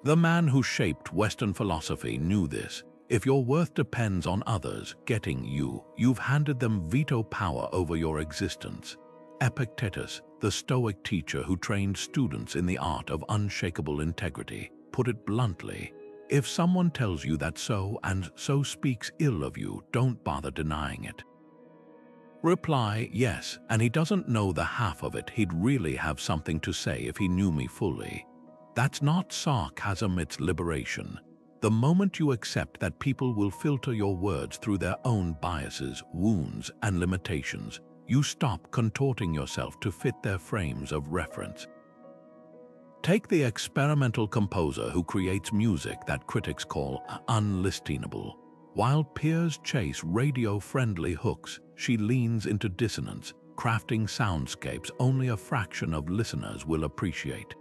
The man who shaped Western philosophy knew this. If your worth depends on others getting you, you've handed them veto power over your existence. Epictetus, the Stoic teacher who trained students in the art of unshakable integrity, put it bluntly: if someone tells you that so and so speaks ill of you, don't bother denying it. Reply, "Yes, and he doesn't know the half of it. He'd really have something to say if he knew me fully." That's not sarcasm, it's liberation. The moment you accept that people will filter your words through their own biases, wounds, and limitations, you stop contorting yourself to fit their frames of reference. Take the experimental composer who creates music that critics call unlistenable. While peers chase radio-friendly hooks, she leans into dissonance, crafting soundscapes only a fraction of listeners will appreciate.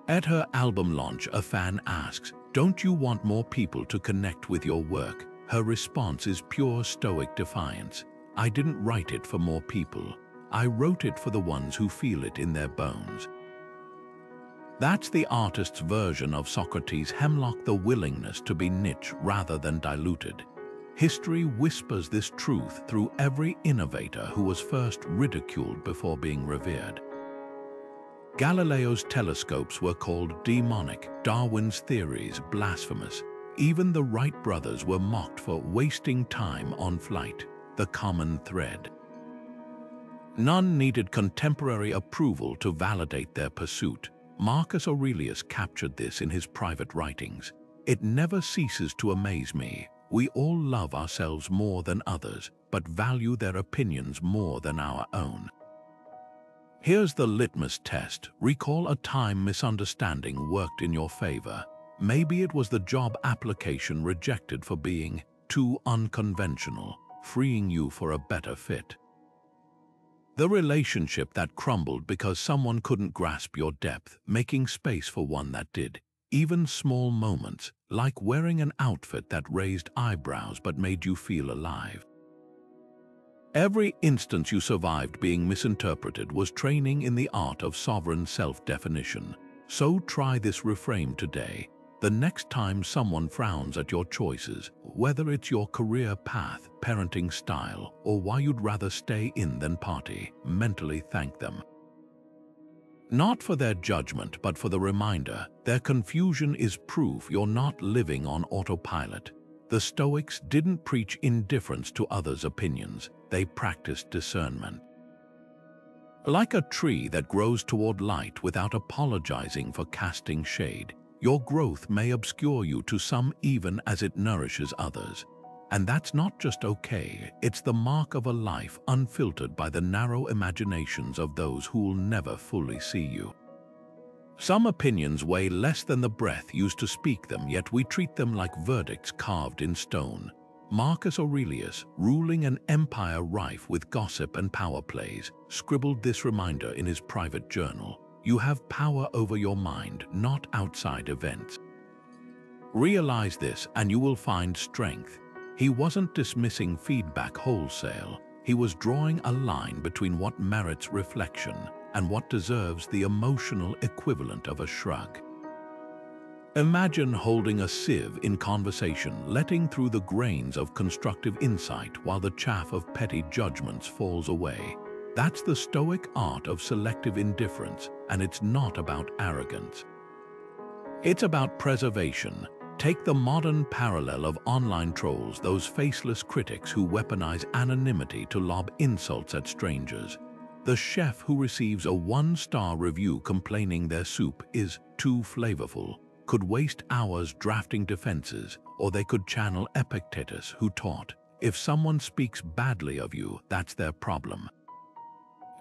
At her album launch, a fan asks, "Don't you want more people to connect with your work?" Her response is pure Stoic defiance. "I didn't write it for more people. I wrote it for the ones who feel it in their bones." That's the artist's version of Socrates' hemlock, the willingness to be niche rather than diluted. History whispers this truth through every innovator who was first ridiculed before being revered. Galileo's telescopes were called demonic, Darwin's theories blasphemous. Even the Wright brothers were mocked for wasting time on flight, the common thread. None needed contemporary approval to validate their pursuit. Marcus Aurelius captured this in his private writings. It never ceases to amaze me. We all love ourselves more than others, but value their opinions more than our own. Here's the litmus test. Recall a time misunderstanding worked in your favor. Maybe it was the job application rejected for being too unconventional, freeing you for a better fit. The relationship that crumbled because someone couldn't grasp your depth, making space for one that did. Even small moments, like wearing an outfit that raised eyebrows but made you feel alive. Every instance you survived being misinterpreted was training in the art of sovereign self-definition. So try this reframe today. The next time someone frowns at your choices, whether it's your career path, parenting style, or why you'd rather stay in than party, mentally thank them. Not for their judgment, but for the reminder. Their confusion is proof you're not living on autopilot. The Stoics didn't preach indifference to others' opinions. They practiced discernment. Like a tree that grows toward light without apologizing for casting shade, your growth may obscure you to some even as it nourishes others. And that's not just okay, it's the mark of a life unfiltered by the narrow imaginations of those who'll never fully see you. Some opinions weigh less than the breath used to speak them, yet we treat them like verdicts carved in stone. Marcus Aurelius, ruling an empire rife with gossip and power plays, scribbled this reminder in his private journal. You have power over your mind, not outside events. Realize this and you will find strength. He wasn't dismissing feedback wholesale. He was drawing a line between what merits reflection and what deserves the emotional equivalent of a shrug. Imagine holding a sieve in conversation, letting through the grains of constructive insight while the chaff of petty judgments falls away. That's the Stoic art of selective indifference, and it's not about arrogance. It's about preservation. Take the modern parallel of online trolls, those faceless critics who weaponize anonymity to lob insults at strangers. The chef who receives a 1-star review complaining their soup is too flavorful could waste hours drafting defenses, or they could channel Epictetus, who taught, if someone speaks badly of you, that's their problem.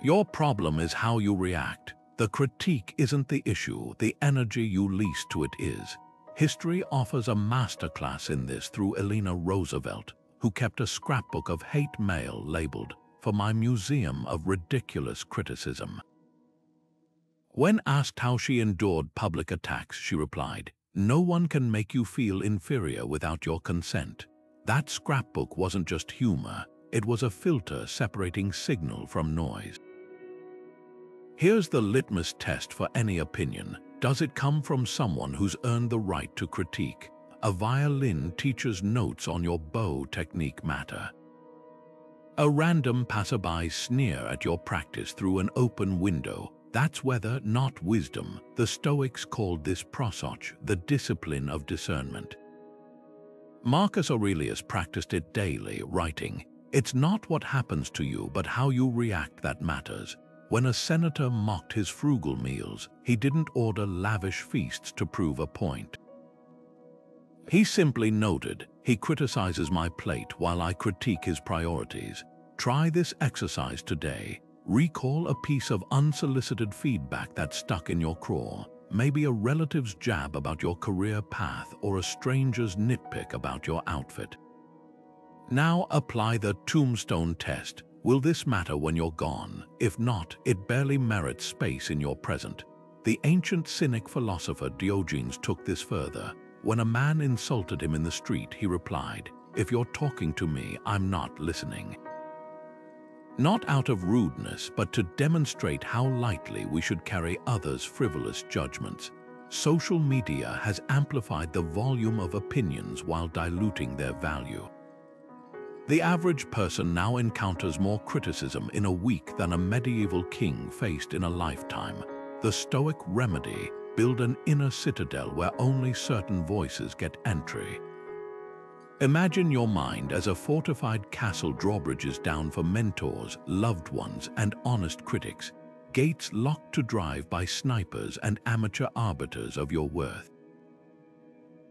Your problem is how you react. The critique isn't the issue, the energy you lease to it is. History offers a masterclass in this through Eleanor Roosevelt, who kept a scrapbook of hate mail labeled, "For my museum of ridiculous criticism." When asked how she endured public attacks, she replied, "No one can make you feel inferior without your consent." That scrapbook wasn't just humor, it was a filter separating signal from noise. Here's the litmus test for any opinion. Does it come from someone who's earned the right to critique? A violin teacher's notes on your bow technique matter. A random passerby's sneer at your practice through an open window, that's weather, not wisdom. The Stoics called this prosoch, the discipline of discernment. Marcus Aurelius practiced it daily, writing, "It's not what happens to you, but how you react that matters." When a senator mocked his frugal meals, he didn't order lavish feasts to prove a point. He simply noted, "He criticizes my plate while I critique his priorities." Try this exercise today. Recall a piece of unsolicited feedback that stuck in your craw, maybe a relative's jab about your career path or a stranger's nitpick about your outfit. Now apply the tombstone test. Will this matter when you're gone? If not, it barely merits space in your present. The ancient Cynic philosopher Diogenes took this further. When a man insulted him in the street, he replied, "If you're talking to me, I'm not listening." Not out of rudeness, but to demonstrate how lightly we should carry others' frivolous judgments. Social media has amplified the volume of opinions while diluting their value. The average person now encounters more criticism in a week than a medieval king faced in a lifetime. The Stoic remedy: build an inner citadel where only certain voices get entry. Imagine your mind as a fortified castle, drawbridges down for mentors, loved ones, and honest critics, gates locked to drive by snipers and amateur arbiters of your worth.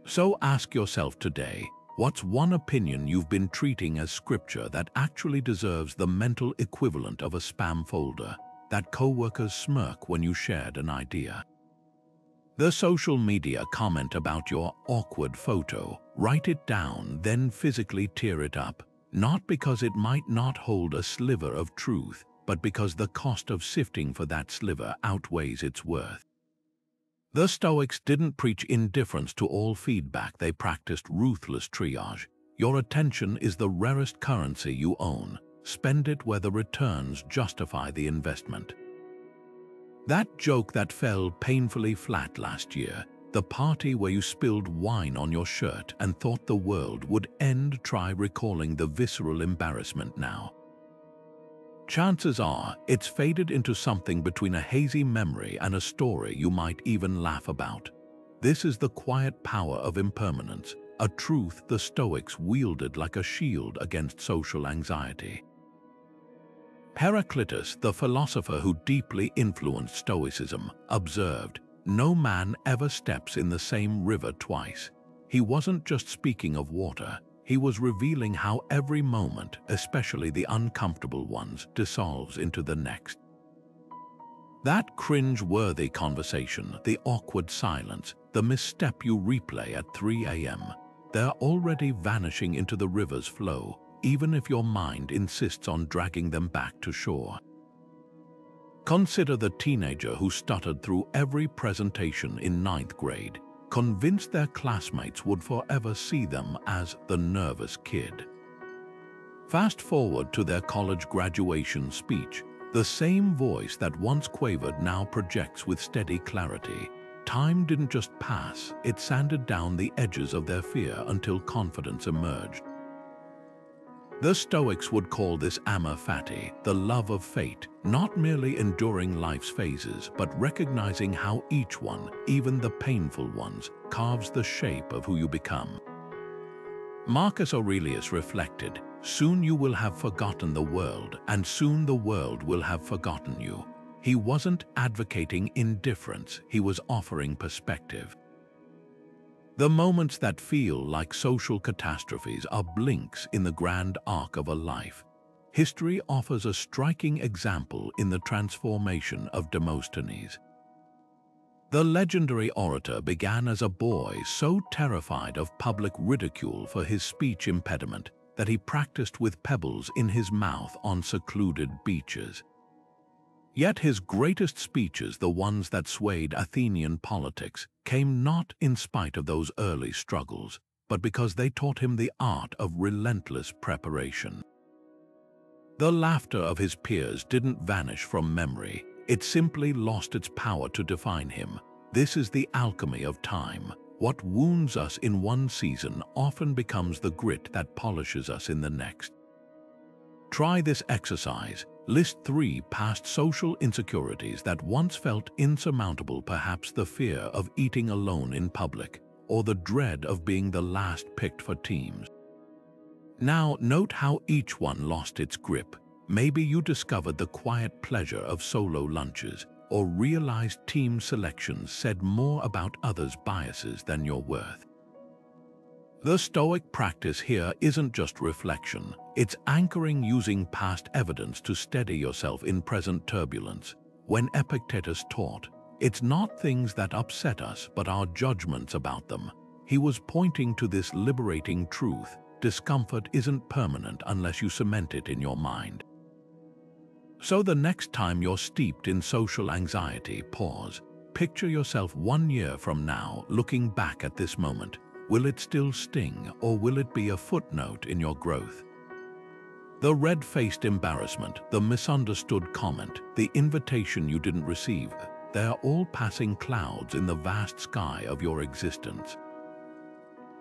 So ask yourself today, what's one opinion you've been treating as scripture that actually deserves the mental equivalent of a spam folder, that coworkers smirk when you shared an idea? The social media comment about your awkward photo, write it down, then physically tear it up, not because it might not hold a sliver of truth, but because the cost of sifting for that sliver outweighs its worth. The Stoics didn't preach indifference to all feedback, they practiced ruthless triage. Your attention is the rarest currency you own. Spend it where the returns justify the investment. That joke that fell painfully flat last year, the party where you spilled wine on your shirt and thought the world would end, try recalling the visceral embarrassment now. Chances are it's faded into something between a hazy memory and a story you might even laugh about. This is the quiet power of impermanence, a truth the Stoics wielded like a shield against social anxiety. Heraclitus, the philosopher who deeply influenced Stoicism, observed, "No man ever steps in the same river twice." He wasn't just speaking of water, he was revealing how every moment, especially the uncomfortable ones, dissolves into the next. That cringe-worthy conversation, the awkward silence, the misstep you replay at 3 a.m., they're already vanishing into the river's flow, even if your mind insists on dragging them back to shore. Consider the teenager who stuttered through every presentation in 9th grade, convinced their classmates would forever see them as the nervous kid. Fast forward to their college graduation speech. The same voice that once quavered now projects with steady clarity. Time didn't just pass, it sanded down the edges of their fear until confidence emerged. The Stoics would call this amor fati, the love of fate, not merely enduring life's phases, but recognizing how each one, even the painful ones, carves the shape of who you become. Marcus Aurelius reflected, "Soon you will have forgotten the world, and soon the world will have forgotten you." He wasn't advocating indifference, he was offering perspective. The moments that feel like social catastrophes are blinks in the grand arc of a life. History offers a striking example in the transformation of Demosthenes. The legendary orator began as a boy so terrified of public ridicule for his speech impediment that he practiced with pebbles in his mouth on secluded beaches. Yet his greatest speeches, the ones that swayed Athenian politics, came not in spite of those early struggles, but because they taught him the art of relentless preparation. The laughter of his peers didn't vanish from memory, it simply lost its power to define him. This is the alchemy of time. What wounds us in one season often becomes the grit that polishes us in the next. Try this exercise. List 3 past social insecurities that once felt insurmountable, perhaps the fear of eating alone in public, or the dread of being the last picked for teams. Now note how each one lost its grip. Maybe you discovered the quiet pleasure of solo lunches, or realized team selections said more about others' biases than your worth. The Stoic practice here isn't just reflection, it's anchoring, using past evidence to steady yourself in present turbulence. When Epictetus taught, it's not things that upset us but our judgments about them, he was pointing to this liberating truth: discomfort isn't permanent unless you cement it in your mind. So the next time you're steeped in social anxiety, pause. Picture yourself 1 year from now, looking back at this moment. Will it still sting, or will it be a footnote in your growth? The red-faced embarrassment, the misunderstood comment, the invitation you didn't receive, they are all passing clouds in the vast sky of your existence.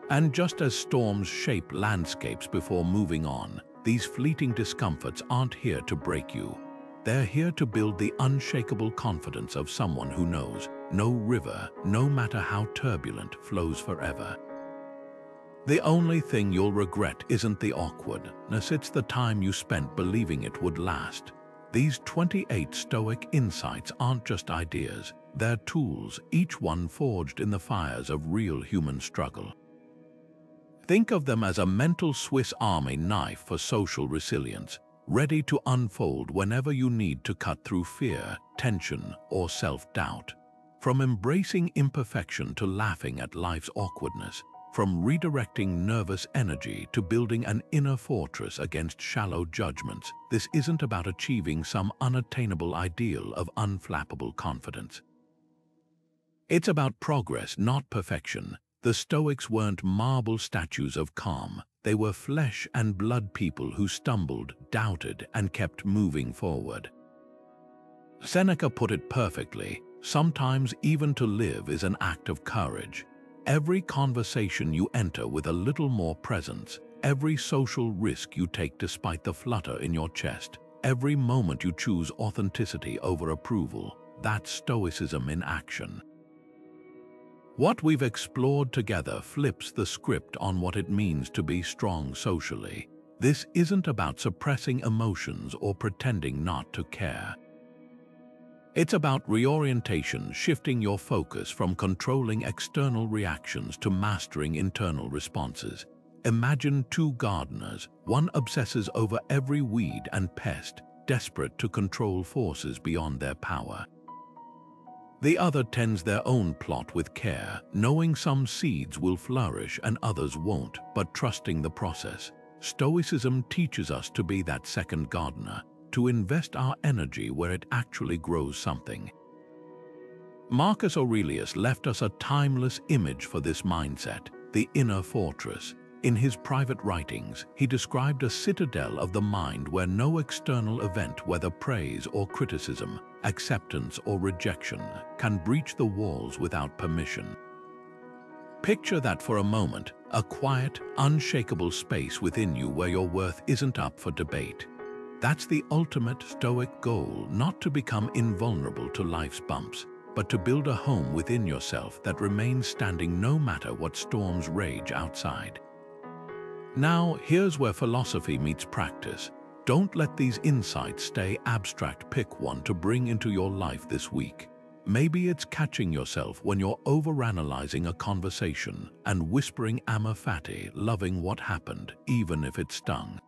And just as storms shape landscapes before moving on, these fleeting discomforts aren't here to break you. They're here to build the unshakable confidence of someone who knows no river, no matter how turbulent, flows forever. The only thing you'll regret isn't the awkwardness, it's the time you spent believing it would last. These 28 Stoic insights aren't just ideas, they're tools, each one forged in the fires of real human struggle. Think of them as a mental Swiss Army knife for social resilience, ready to unfold whenever you need to cut through fear, tension, or self-doubt. From embracing imperfection to laughing at life's awkwardness, from redirecting nervous energy to building an inner fortress against shallow judgments, this isn't about achieving some unattainable ideal of unflappable confidence. It's about progress, not perfection. The Stoics weren't marble statues of calm. They were flesh and blood people who stumbled, doubted, and kept moving forward. Seneca put it perfectly, sometimes even to live is an act of courage. Every conversation you enter with a little more presence, every social risk you take despite the flutter in your chest, every moment you choose authenticity over approval, that's Stoicism in action. What we've explored together flips the script on what it means to be strong socially. This isn't about suppressing emotions or pretending not to care. It's about reorientation, shifting your focus from controlling external reactions to mastering internal responses. Imagine two gardeners. One obsesses over every weed and pest, desperate to control forces beyond their power. The other tends their own plot with care, knowing some seeds will flourish and others won't, but trusting the process. Stoicism teaches us to be that second gardener, to invest our energy where it actually grows something. Marcus Aurelius left us a timeless image for this mindset, the inner fortress. In his private writings, he described a citadel of the mind where no external event, whether praise or criticism, acceptance or rejection, can breach the walls without permission. Picture that for a moment, a quiet, unshakable space within you where your worth isn't up for debate. That's the ultimate Stoic goal, not to become invulnerable to life's bumps, but to build a home within yourself that remains standing no matter what storms rage outside. Now, here's where philosophy meets practice. Don't let these insights stay abstract. Pick one to bring into your life this week. Maybe it's catching yourself when you're overanalyzing a conversation and whispering amor fati, loving what happened, even if it stung.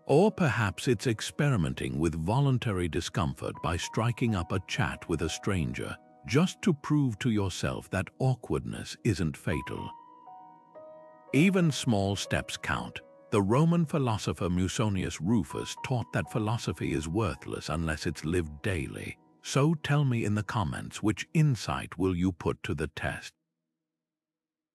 Or perhaps it's experimenting with voluntary discomfort by striking up a chat with a stranger, just to prove to yourself that awkwardness isn't fatal. Even small steps count. The Roman philosopher Musonius Rufus taught that philosophy is worthless unless it's lived daily. So tell me in the comments, which insight will you put to the test?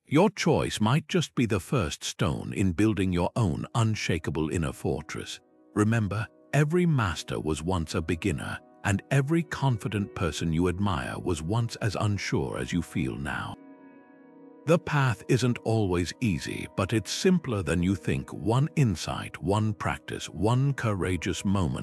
Your choice might just be the first stone in building your own unshakable inner fortress. Remember, every master was once a beginner, and every confident person you admire was once as unsure as you feel now. The path isn't always easy, but it's simpler than you think. One insight, one practice, one courageous moment